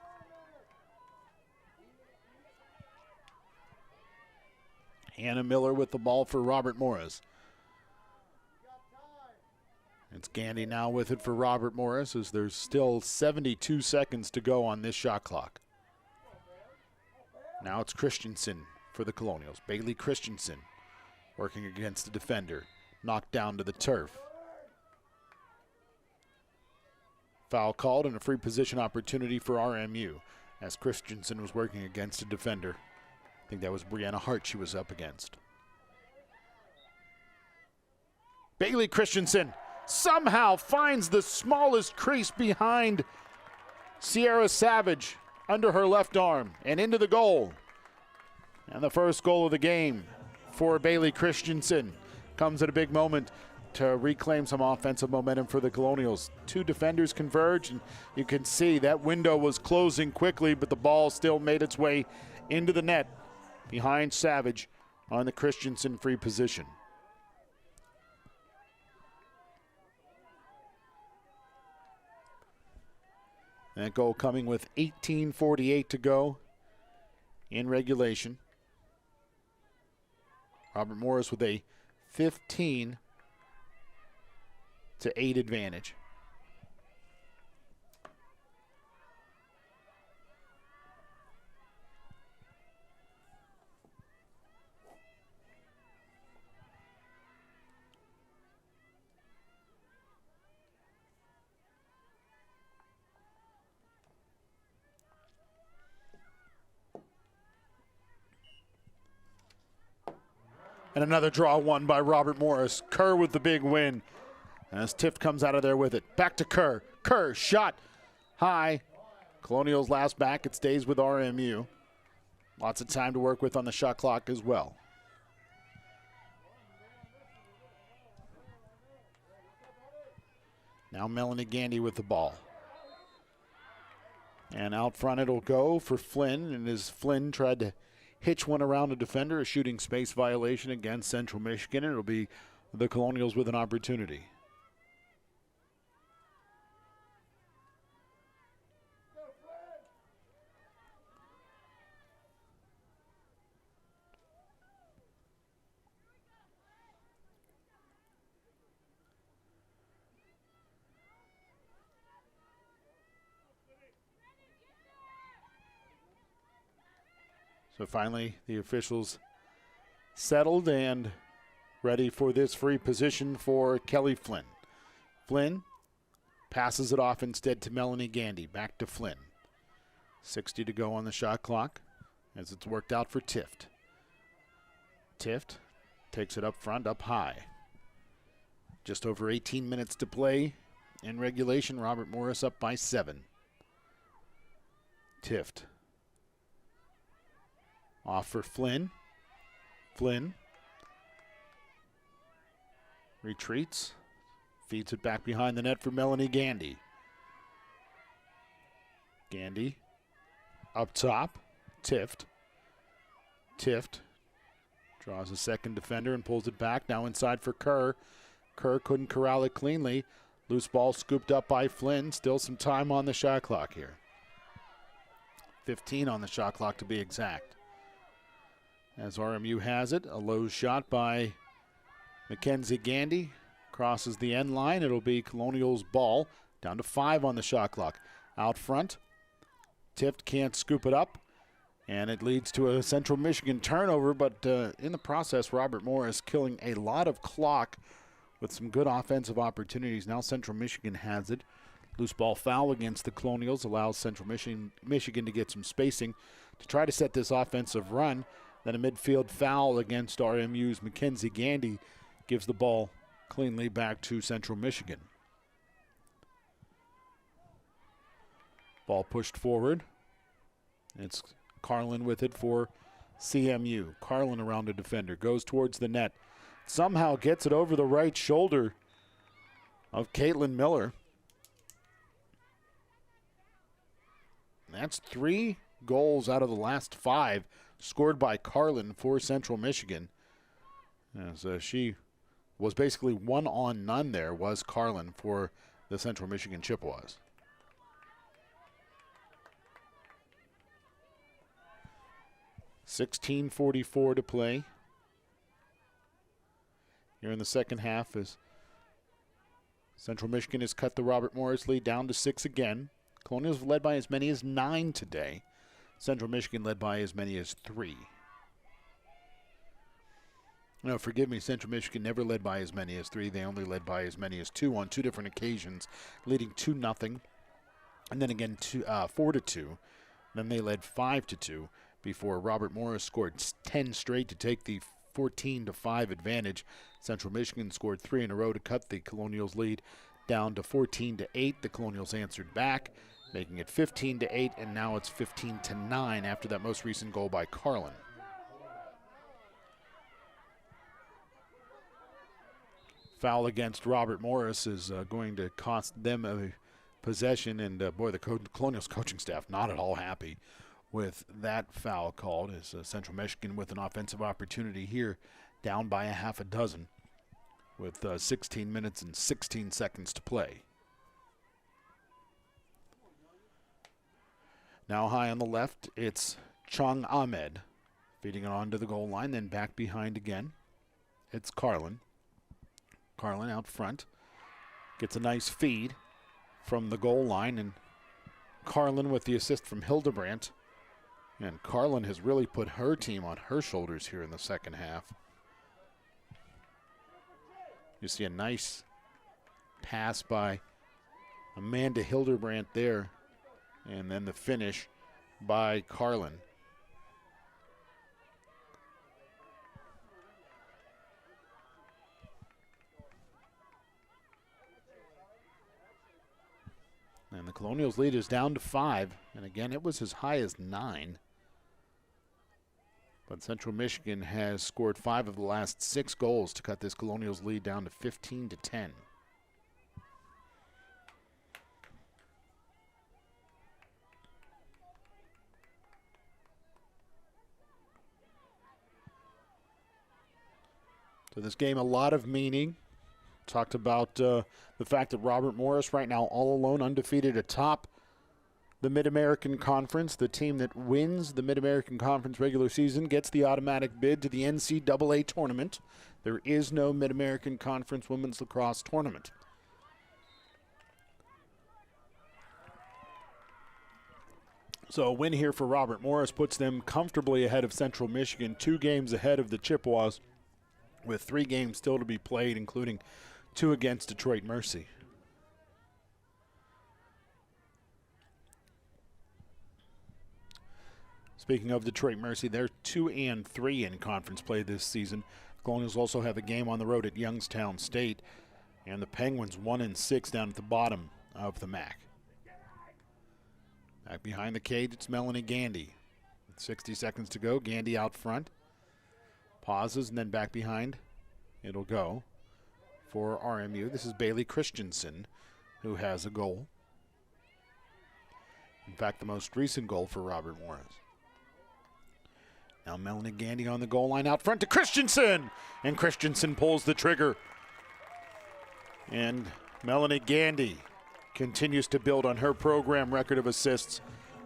Hannah Miller with the ball for Robert Morris. It's Gandy now with it for Robert Morris as there's still 72 seconds to go on this shot clock. Now it's Christensen for the Colonials. Bailey Christensen working against the defender. Knocked down to the turf. Foul called and a free position opportunity for RMU as Christensen was working against a defender. I think that was Brianna Hart she was up against. Bailey Christensen somehow finds the smallest crease behind Sierra Savage under her left arm and into the goal. And the first goal of the game for Bailey Christensen comes at a big moment to reclaim some offensive momentum for the Colonials. Two defenders converge, and you can see that window was closing quickly, but the ball still made its way into the net behind Savage on the Christensen free position. That goal coming with 18:48 to go in regulation. Robert Morris with a 15-8 advantage. And another draw won by Robert Morris. Kerr with the big win as Tift comes out of there with it. Back to Kerr. Kerr, shot high. Colonials last back. It stays with RMU. Lots of time to work with on the shot clock as well. Now Melanie Gandy with the ball. And out front it'll go for Flynn. And as Flynn tried to hitch one around a defender, a shooting space violation against Central Michigan, and it'll be the Colonials with an opportunity. So finally, the officials settled and ready for this free position for Kelly Flynn. Flynn passes it off instead to Melanie Gandy. Back to Flynn. 60 to go on the shot clock as it's worked out for Tift. Tift takes it up front, up high. Just over 18 minutes to play in regulation. Robert Morris up by 7. Tift. Off for Flynn. Flynn retreats. Feeds it back behind the net for Melanie Gandy. Gandy up top. Tift. Tift draws a second defender and pulls it back. Now inside for Kerr. Kerr couldn't corral it cleanly. Loose ball scooped up by Flynn. Still some time on the shot clock here. 15 on the shot clock to be exact. As RMU has it, a low shot by Mackenzie Gandy. Crosses the end line. It'll be Colonials' ball. Down to 5 on the shot clock. Out front. Tift can't scoop it up. And it leads to a Central Michigan turnover. But in the process, Robert Morris killing a lot of clock with some good offensive opportunities. Now Central Michigan has it. Loose ball foul against the Colonials allows Central Michigan to get some spacing to try to set this offensive run. Then a midfield foul against RMU's Mackenzie Gandy gives the ball cleanly back to Central Michigan. Ball pushed forward. It's Carlin with it for CMU. Carlin around a defender, goes towards the net. Somehow gets it over the right shoulder of Caitlin Miller. That's 3 goals out of the last 5 scored by Carlin for Central Michigan. As she was basically 1 on none there, was Carlin for the Central Michigan Chippewas. .16:44 to play here in the second half as Central Michigan has cut the Robert Morris lead down to 6 again. Colonials led by as many as 9 today. Central Michigan led by as many as 3. No, forgive me, Central Michigan never led by as many as 3. They only led by as many as 2 on 2 different occasions, leading 2-0. And then again 4-2. Then they led 5-2 before Robert Morris scored 10 straight to take the 14-5 advantage. Central Michigan scored 3 in a row to cut the Colonials lead down to 14-8. The Colonials answered back, making it 15-8, and now it's 15-9 after that most recent goal by Carlin. foul against Robert Morris is going to cost them a possession. And, boy, the Colonials coaching staff not at all happy with that foul called, as Central Michigan with an offensive opportunity here, down by a half a dozen with 16 minutes and 16 seconds to play. Now high on the left, it's Chung Ahmed feeding it onto the goal line, then back behind again. It's Carlin. Carlin out front gets a nice feed from the goal line, and Carlin with the assist from Hildebrandt. And Carlin has really put her team on her shoulders here in the second half. You see a nice pass by Amanda Hildebrandt there, and then the finish by Carlin. And the Colonials lead is down to 5, and again it was as high as 9. But Central Michigan has scored 5 of the last 6 goals to cut this Colonials lead down to 15-10. So this game, a lot of meaning. Talked about the fact that Robert Morris right now all alone, undefeated atop the Mid-American Conference. The team that wins the Mid-American Conference regular season gets the automatic bid to the NCAA tournament. There is no Mid-American Conference women's lacrosse tournament. So a win here for Robert Morris puts them comfortably ahead of Central Michigan, 2 games ahead of the Chippewas, with 3 games still to be played, including 2 against Detroit Mercy. Speaking of Detroit Mercy, they're 2-3 in conference play this season. Colonials also have a game on the road at Youngstown State, and the Penguins 1-6 down at the bottom of the MAC. Back behind the cage, it's Melanie Gandy. With 60 seconds to go, Gandy out front. Pauses, and then back behind it'll go for RMU. This is Bailey Christensen, who has a goal. In fact, the most recent goal for Robert Morris. Now Melanie Gandy on the goal line out front to Christensen, and Christensen pulls the trigger. And Melanie Gandy continues to build on her program record of assists,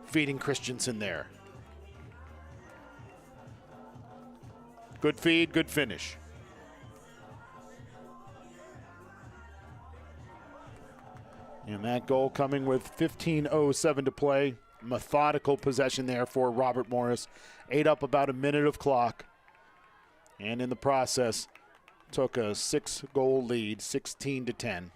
feeding Christensen there. Good feed, good finish. And that goal coming with 15:07 to play. Methodical possession there for Robert Morris. Ate up about a minute of clock. And in the process, took a 6-goal lead, 16-10.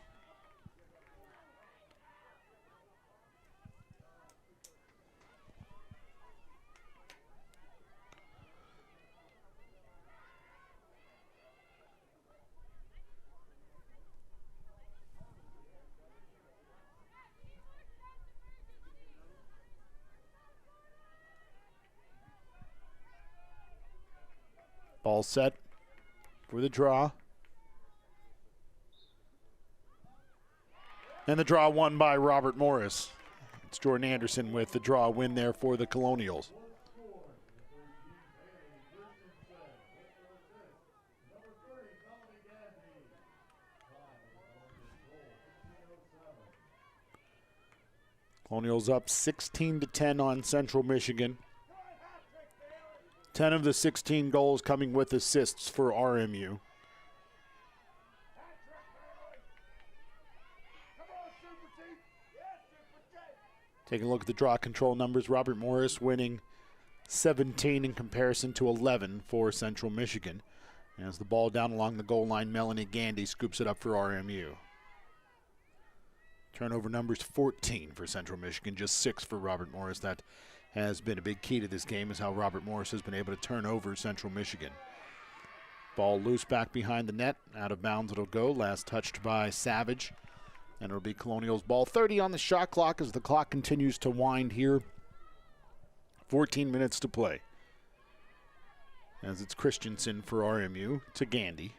Ball set for the draw. And the draw won by Robert Morris. It's Jordan Anderson with the draw win there for the Colonials. Colonials up 16-10 on Central Michigan. 10 of the 16 goals coming with assists for RMU. Taking a look at the draw control numbers, Robert Morris winning 17 in comparison to 11 for Central Michigan. As the ball down along the goal line, Melanie Gandy scoops it up for RMU. Turnover numbers 14 for Central Michigan, just 6 for Robert Morris. That has been a big key to this game, is how Robert Morris has been able to turn over Central Michigan. Ball loose back behind the net. Out of bounds it'll go. Last touched by Savage. And it'll be Colonials ball. 30 on the shot clock as the clock continues to wind here. 14 minutes to play. As it's Christensen for RMU to Gandy.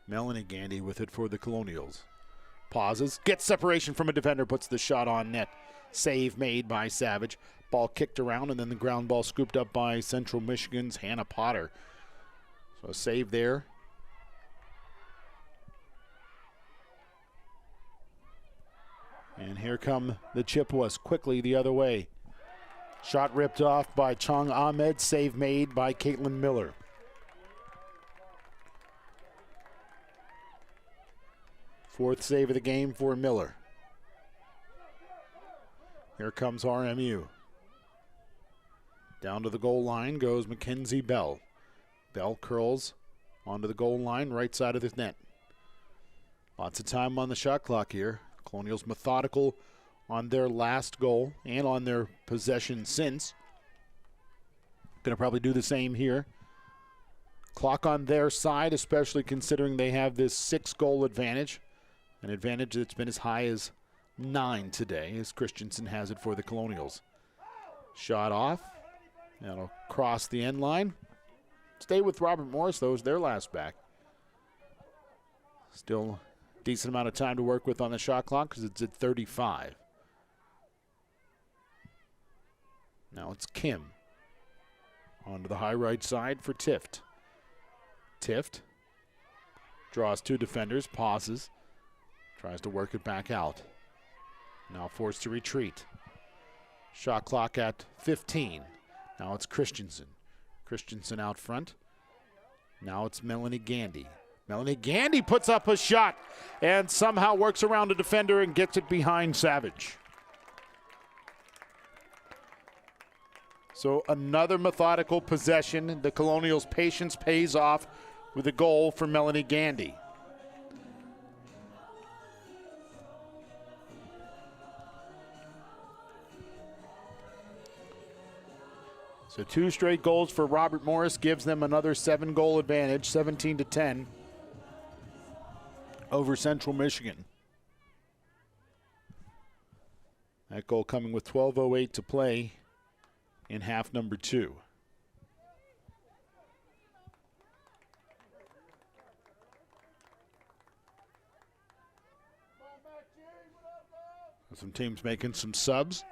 Melanie Gandy with it for the Colonials. Pauses, gets separation from a defender, puts the shot on net. Save made by Savage. Ball kicked around, and then the ground ball scooped up by Central Michigan's Hannah Potter. So a save there. And here come the Chippewas quickly the other way. Shot ripped off by Chong Ahmed. Save made by Caitlin Miller. Fourth save of the game for Miller. Here comes RMU. Down to the goal line goes Mackenzie Bell. Bell curls onto the goal line, right side of the net. Lots of time on the shot clock here. Colonials methodical on their last goal and on their possession since. Going to probably do the same here. Clock on their side, especially considering they have this 6-goal advantage. An advantage that's been as high as 9 today, as Christensen has it for the Colonials. Shot off. That'll cross the end line. Stay with Robert Morris, though, is their last back. Still a decent amount of time to work with on the shot clock because it's at 35. Now it's Kim. Onto the high right side for Tift. Tift draws 2 defenders, pauses, tries to work it back out. Now forced to retreat. Shot clock at 15. Now it's Christensen. Christensen out front. Now it's Melanie Gandy. Melanie Gandy puts up a shot and somehow works around a defender and gets it behind Savage. So another methodical possession. The Colonials' patience pays off with a goal for Melanie Gandy. So 2 straight goals for Robert Morris gives them another 7-goal advantage, 17-10 over Central Michigan. That goal coming with 12:08 to play in half number 2. Some teams making some subs.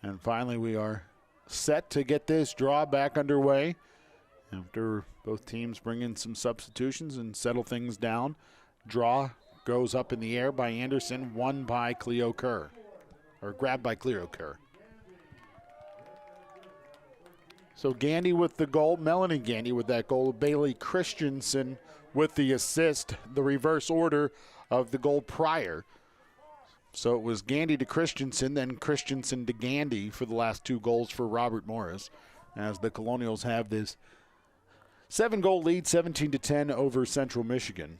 And finally, we are set to get this draw back underway after both teams bring in some substitutions and settle things down. Draw goes up in the air by Anderson, won by Cleo Kerr, or grabbed by Cleo Kerr. So Gandy with the goal, Melanie Gandy with that goal, Bailey Christensen with the assist, the reverse order of the goal prior. So it was Gandy to Christensen, then Christensen to Gandy for the last 2 goals for Robert Morris, as the Colonials have this 7-goal lead, 17-10 over Central Michigan.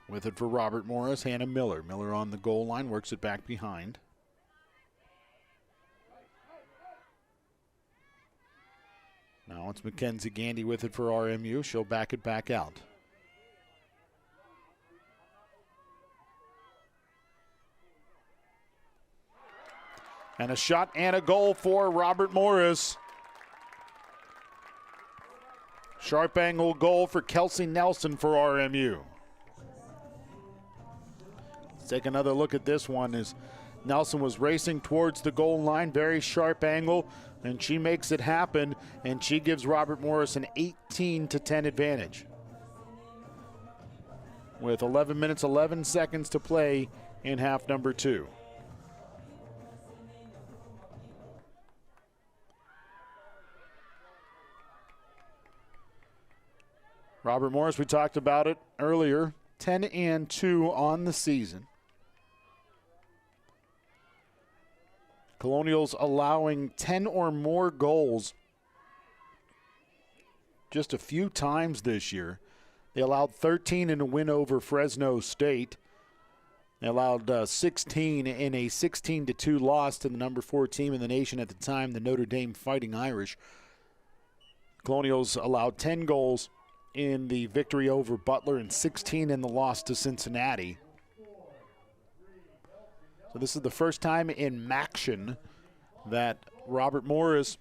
With it for Robert Morris, Hannah Miller. Miller on the goal line, works it back behind. Now it's Mackenzie Gandy with it for RMU. She'll back it back out. And a shot and a goal for Robert Morris. Sharp angle goal for Kelsey Nelson for RMU. Let's take another look at this one as Nelson was racing towards the goal line, very sharp angle, and she makes it happen, and she gives Robert Morris an 18-10 advantage. With 11 minutes, 11 seconds to play in half number 2. Robert Morris, we talked about it earlier, 10-2 on the season. Colonials allowing 10 or more goals just a few times this year. They allowed 13 in a win over Fresno State. They allowed 16 in a 16-2 loss to the number 4 team in the nation at the time, the Notre Dame Fighting Irish. Colonials allowed 10 goals in the victory over Butler and 16 in the loss to Cincinnati. So this is the first time in Maction that Robert Morris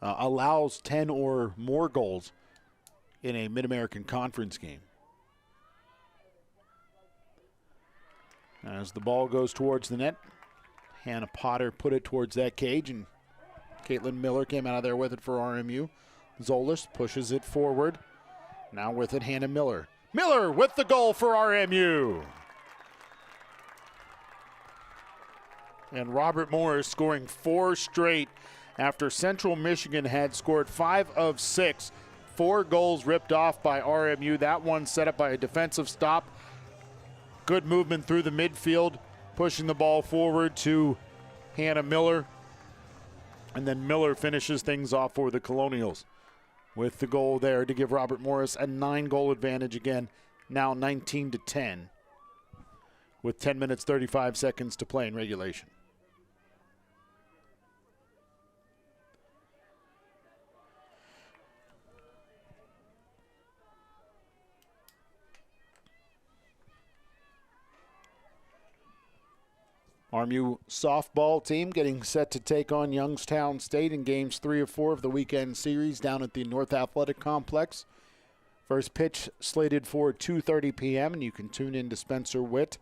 allows 10 or more goals in a Mid-American Conference game. As the ball goes towards the net, Hannah Potter put it towards that cage, and Caitlin Miller came out of there with it for RMU. Zolas pushes it forward. Now with it, Hannah Miller. Miller with the goal for RMU. And Robert Morris scoring 4 straight after Central Michigan had scored 5 of 6. 4 goals ripped off by RMU. That one set up by a defensive stop. Good movement through the midfield, pushing the ball forward to Hannah Miller. And then Miller finishes things off for the Colonials with the goal there to give Robert Morris a 9-goal advantage again, now 19-10, with 10 minutes, 35 seconds to play in regulation. RMU softball team getting set to take on Youngstown State in games 3 of 4 of the weekend series down at the North Athletic Complex. First pitch slated for 2:30 p.m., and you can tune in to Spencer Witt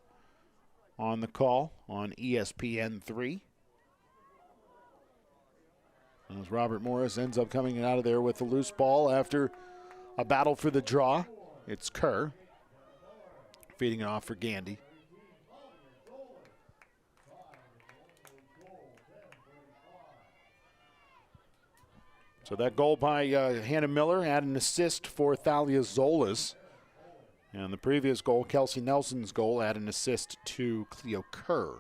on the call on ESPN3. As Robert Morris ends up coming out of there with a loose ball after a battle for the draw. It's Kerr feeding it off for Gandy. So that goal by Hannah Miller had an assist for Thalia Zolas. And the previous goal, Kelsey Nelson's goal, had an assist to Cleo Kerr.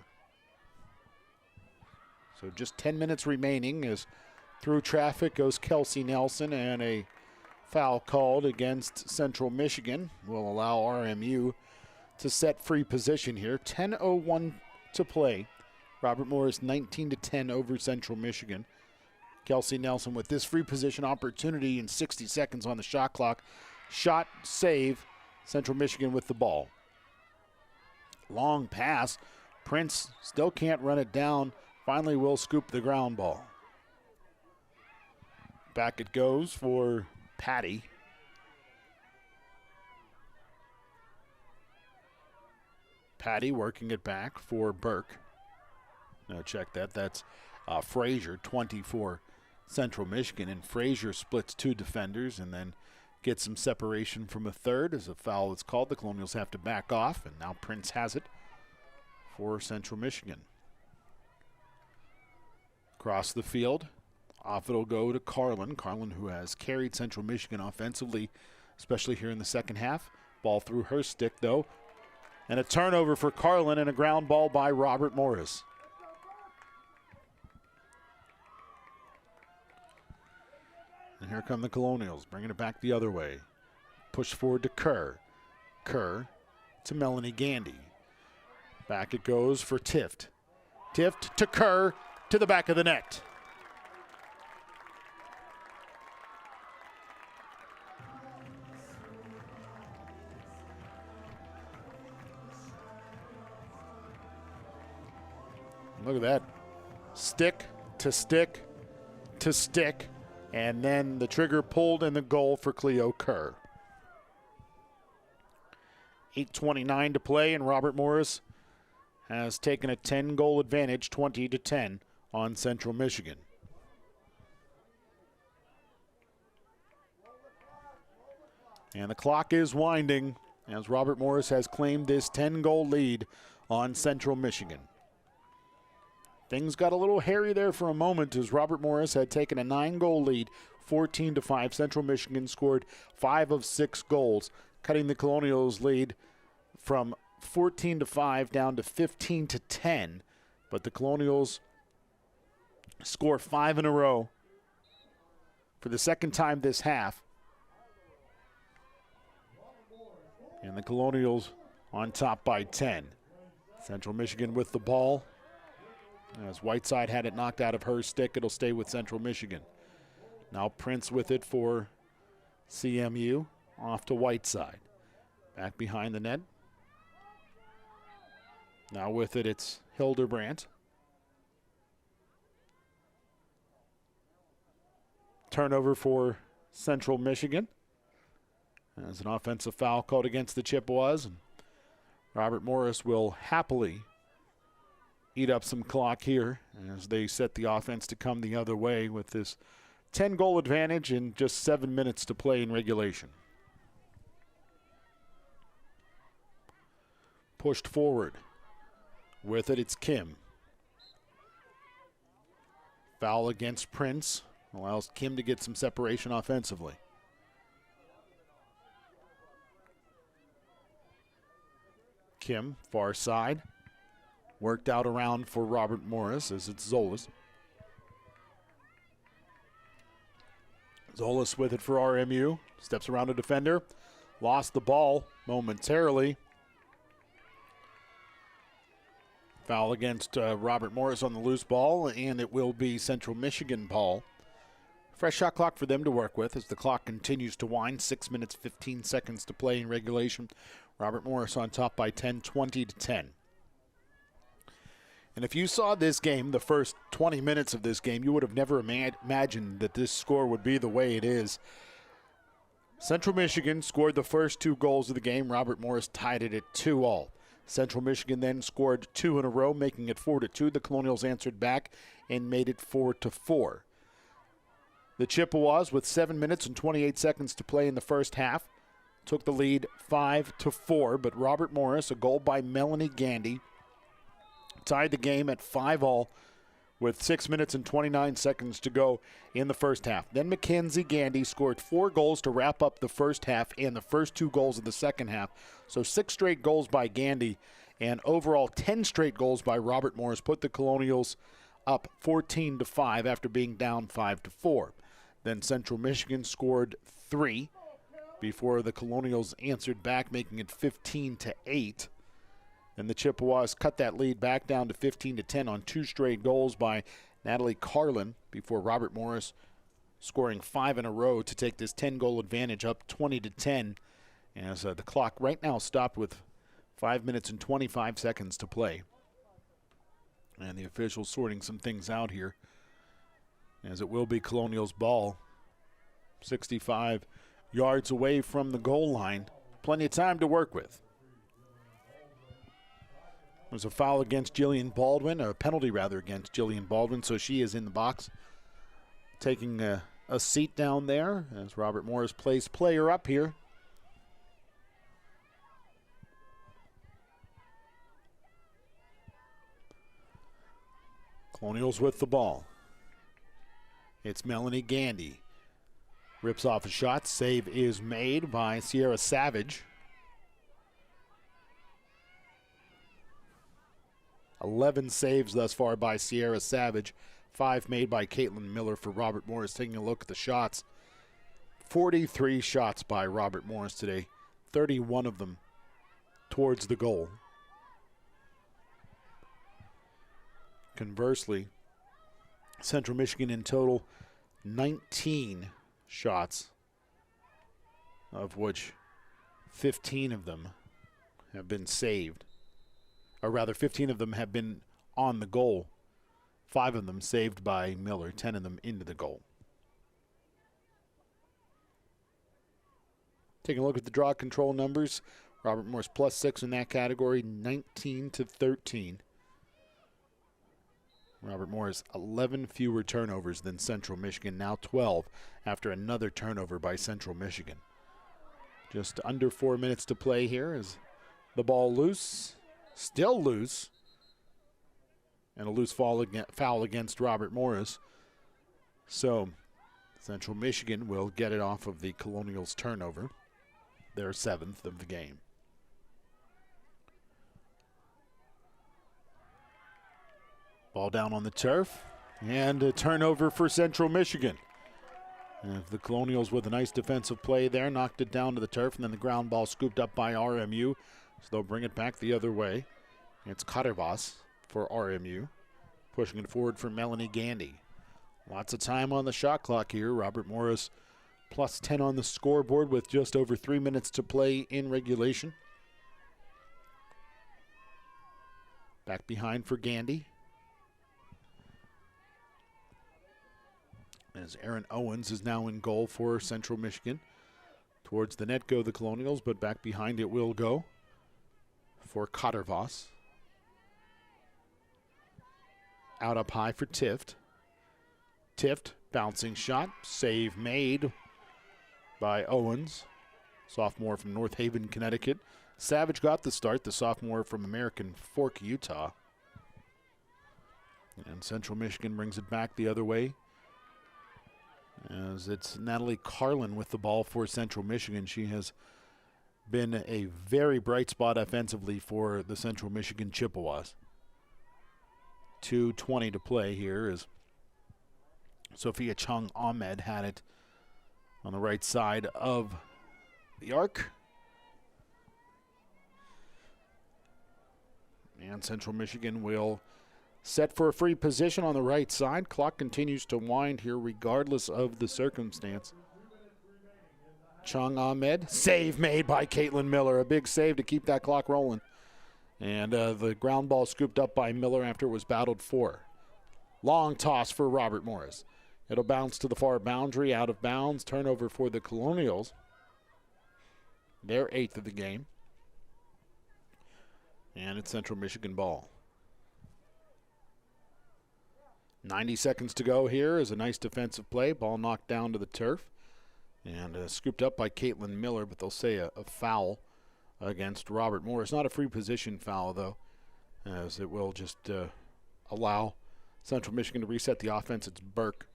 So just 10 minutes remaining as through traffic goes Kelsey Nelson, and a foul called against Central Michigan will allow RMU to set free position here. 10:01 to play. Robert Morris 19-10 over Central Michigan. Kelsey Nelson with this free position opportunity in 60 seconds on the shot clock. Shot, save, Central Michigan with the ball. Long pass. Prince still can't run it down. Finally will scoop the ground ball. Back it goes for Patty. Patty working it back for Burke. Now check that. That's Frazier, 24. Central Michigan, and Frazier splits 2 defenders and then gets some separation from a third as a foul is called. The Colonials have to back off, and now Prince has it for Central Michigan. Across the field, off it'll go to Carlin. Carlin, who has carried Central Michigan offensively, especially here in the second half. Ball through her stick, though, and a turnover for Carlin and a ground ball by Robert Morris. And here come the Colonials, bringing it back the other way. Push forward to Kerr. Kerr to Melanie Gandy. Back it goes for Tift. Tift to Kerr to the back of the net. Look at that. Stick to stick to stick. And then the trigger pulled and the goal for Cleo Kerr. 8:29 to play, and Robert Morris has taken a 10-goal advantage, 20-10 on Central Michigan. And the clock is winding as Robert Morris has claimed this 10-goal lead on Central Michigan. Things got a little hairy there for a moment as Robert Morris had taken a 9-goal lead, 14-5. Central Michigan scored 5 of 6 goals, cutting the Colonials' lead from 14-5 down to 15-10. But the Colonials score 5 in a row for the second time this half. And the Colonials on top by 10. Central Michigan with the ball. As Whiteside had it knocked out of her stick, it'll stay with Central Michigan. Now Prince with it for CMU, off to Whiteside. Back behind the net. Now with it, it's Hildebrandt. Turnover for Central Michigan. As an offensive foul called against the Chippewas. And Robert Morris will happily eat up some clock here as they set the offense to come the other way with this 10-goal advantage in just 7 minutes to play in regulation. Pushed forward. With it, it's Kim. Foul against Prince allows Kim to get some separation offensively. Kim, far side. Worked out around for Robert Morris as it's Zolas. Zolas with it for RMU. Steps around a defender. Lost the ball momentarily. Foul against Robert Morris on the loose ball, and it will be Central Michigan ball. Fresh shot clock for them to work with as the clock continues to wind. 6 minutes, 15 seconds to play in regulation. Robert Morris on top by 10, 20-10. And if you saw this game, the first 20 minutes of this game, you would have never imagined that this score would be the way it is. Central Michigan scored the first 2 goals of the game. Robert Morris tied it at 2-2. Central Michigan then scored 2 in a row, making it 4-2. The Colonials answered back and made it 4-4. The Chippewas, with 7 minutes and 28 seconds to play in the first half, took the lead 5-4, but Robert Morris, a goal by Melanie Gandy, tied the game at 5-5 with 6 minutes and 29 seconds to go in the first half. Then Mackenzie Gandy scored 4 goals to wrap up the first half and the first 2 goals of the second half. So 6 straight goals by Gandy and overall 10 straight goals by Robert Morris put the Colonials up 14-5 after being down 5-4. Then Central Michigan scored 3 before the Colonials answered back, making it 15-8. And the Chippewas cut that lead back down to 15-10 on 2 straight goals by Natalie Carlin before Robert Morris scoring 5 in a row to take this 10-goal advantage up 20-10 as the clock right now stopped with 5 minutes and 25 seconds to play. And the officials sorting some things out here as it will be Colonials ball. 65 yards away from the goal line. Plenty of time to work with. There's a foul against Jillian Baldwin, a penalty rather against Jillian Baldwin, so she is in the box taking a seat down there as Robert Morris plays player up here. Colonials with the ball. It's Melanie Gandy. Rips off a shot. Save is made by Sierra Savage. 11 saves thus far by Sierra Savage. 5 made by Caitlin Miller for Robert Morris. Taking a look at the shots. 43 shots by Robert Morris today. 31 of them towards the goal. Conversely, Central Michigan in total 19 shots, of which 15 of them have been saved. Or rather, 15 of them have been on the goal. 5 of them saved by Miller, 10 of them into the goal. Taking a look at the draw control numbers. Robert Morris +6 in that category, 19-13. Robert Morris 11 fewer turnovers than Central Michigan, now 12 after another turnover by Central Michigan. Just under 4 minutes to play here as the ball loose, still loose, and a loose foul against Robert Morris. So Central Michigan will get it off of the Colonials' turnover, their 7th of the game. Ball down on the turf, and a turnover for Central Michigan. And the Colonials with a nice defensive play there, knocked it down to the turf, and then the ground ball scooped up by RMU. So they'll bring it back the other way. It's Karivas for RMU, pushing it forward for Melanie Gandy. Lots of time on the shot clock here. Robert Morris +10 on the scoreboard with just over 3 minutes to play in regulation. Back behind for Gandy. As Aaron Owens is now in goal for Central Michigan. Towards the net go the Colonials, but back behind it will go for Cottervoss. Out up high for Tift. Tift, bouncing shot, save made by Owens, sophomore from North Haven, Connecticut. Savage got the start, the sophomore from American Fork, Utah. And Central Michigan brings it back the other way, as it's Natalie Carlin with the ball for Central Michigan. She has been a very bright spot offensively for the Central Michigan Chippewas. 2:20 to play here as Sophia Chung Ahmed had it on the right side of the arc. And Central Michigan will set for a free position on the right side. Clock continues to wind here regardless of the circumstance. Chung Ahmed, save made by Caitlin Miller. A big save to keep that clock rolling. And the ground ball scooped up by Miller after it was battled for. Long toss for Robert Morris. It'll bounce to the far boundary, out of bounds. Turnover for the Colonials. Their 8th of the game. And it's Central Michigan ball. 90 seconds to go here is a nice defensive play. Ball knocked down to the turf. And scooped up by Caitlin Miller, but they'll say a foul against Robert Morris. Not a free position foul, though, as it will just allow Central Michigan to reset the offense. It's Burke.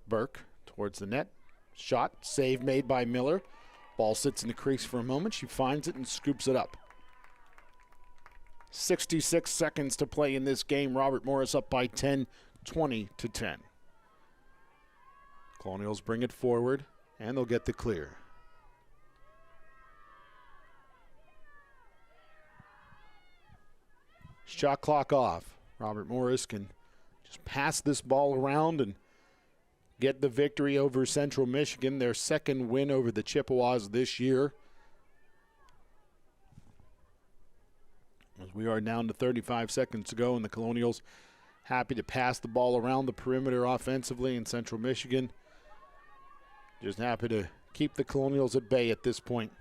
Burke towards the net. Shot, save made by Miller. Ball sits in the crease for a moment. She finds it and scoops it up. 66 seconds to play in this game. Robert Morris up by 10, 20-10. Colonials bring it forward, and they'll get the clear. Shot clock off. Robert Morris can just pass this ball around and get the victory over Central Michigan, their second win over the Chippewas this year. As we are down to 35 seconds to go, and the Colonials happy to pass the ball around the perimeter offensively, and Central Michigan just happy to keep the Colonials at bay at this point.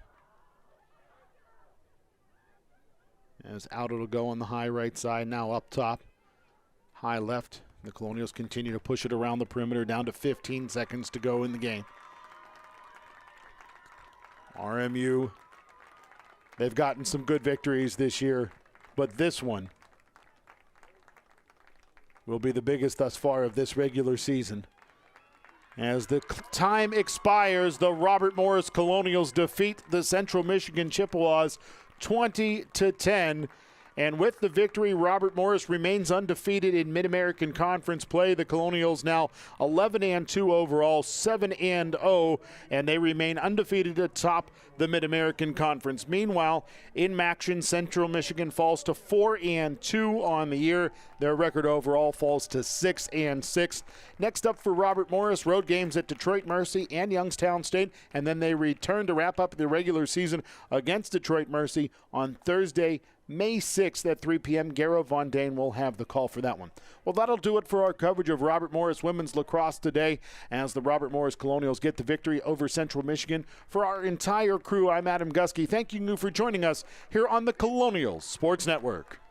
As out it'll go on the high right side, now up top, high left. The Colonials continue to push it around the perimeter, down to 15 seconds to go in the game. RMU, they've gotten some good victories this year, but this one will be the biggest thus far of this regular season. As the time expires, the Robert Morris Colonials defeat the Central Michigan Chippewas 20-10. And with the victory, Robert Morris remains undefeated in Mid-American Conference play. The Colonials now 11-2 overall, 7-0, and they remain undefeated atop the Mid-American Conference. Meanwhile, in Maction, Central Michigan falls to 4-2 on the year. Their record overall falls to 6-6. Next up for Robert Morris, road games at Detroit Mercy and Youngstown State, and then they return to wrap up the regular season against Detroit Mercy on Thursday, May 6th at 3 p.m. Garrow Von Dane will have the call for that one. Well, that'll do it for our coverage of Robert Morris women's lacrosse today, as the Robert Morris Colonials get the victory over Central Michigan. For our entire crew, I'm Adam Gusky. Thank you for joining us here on the Colonials Sports Network.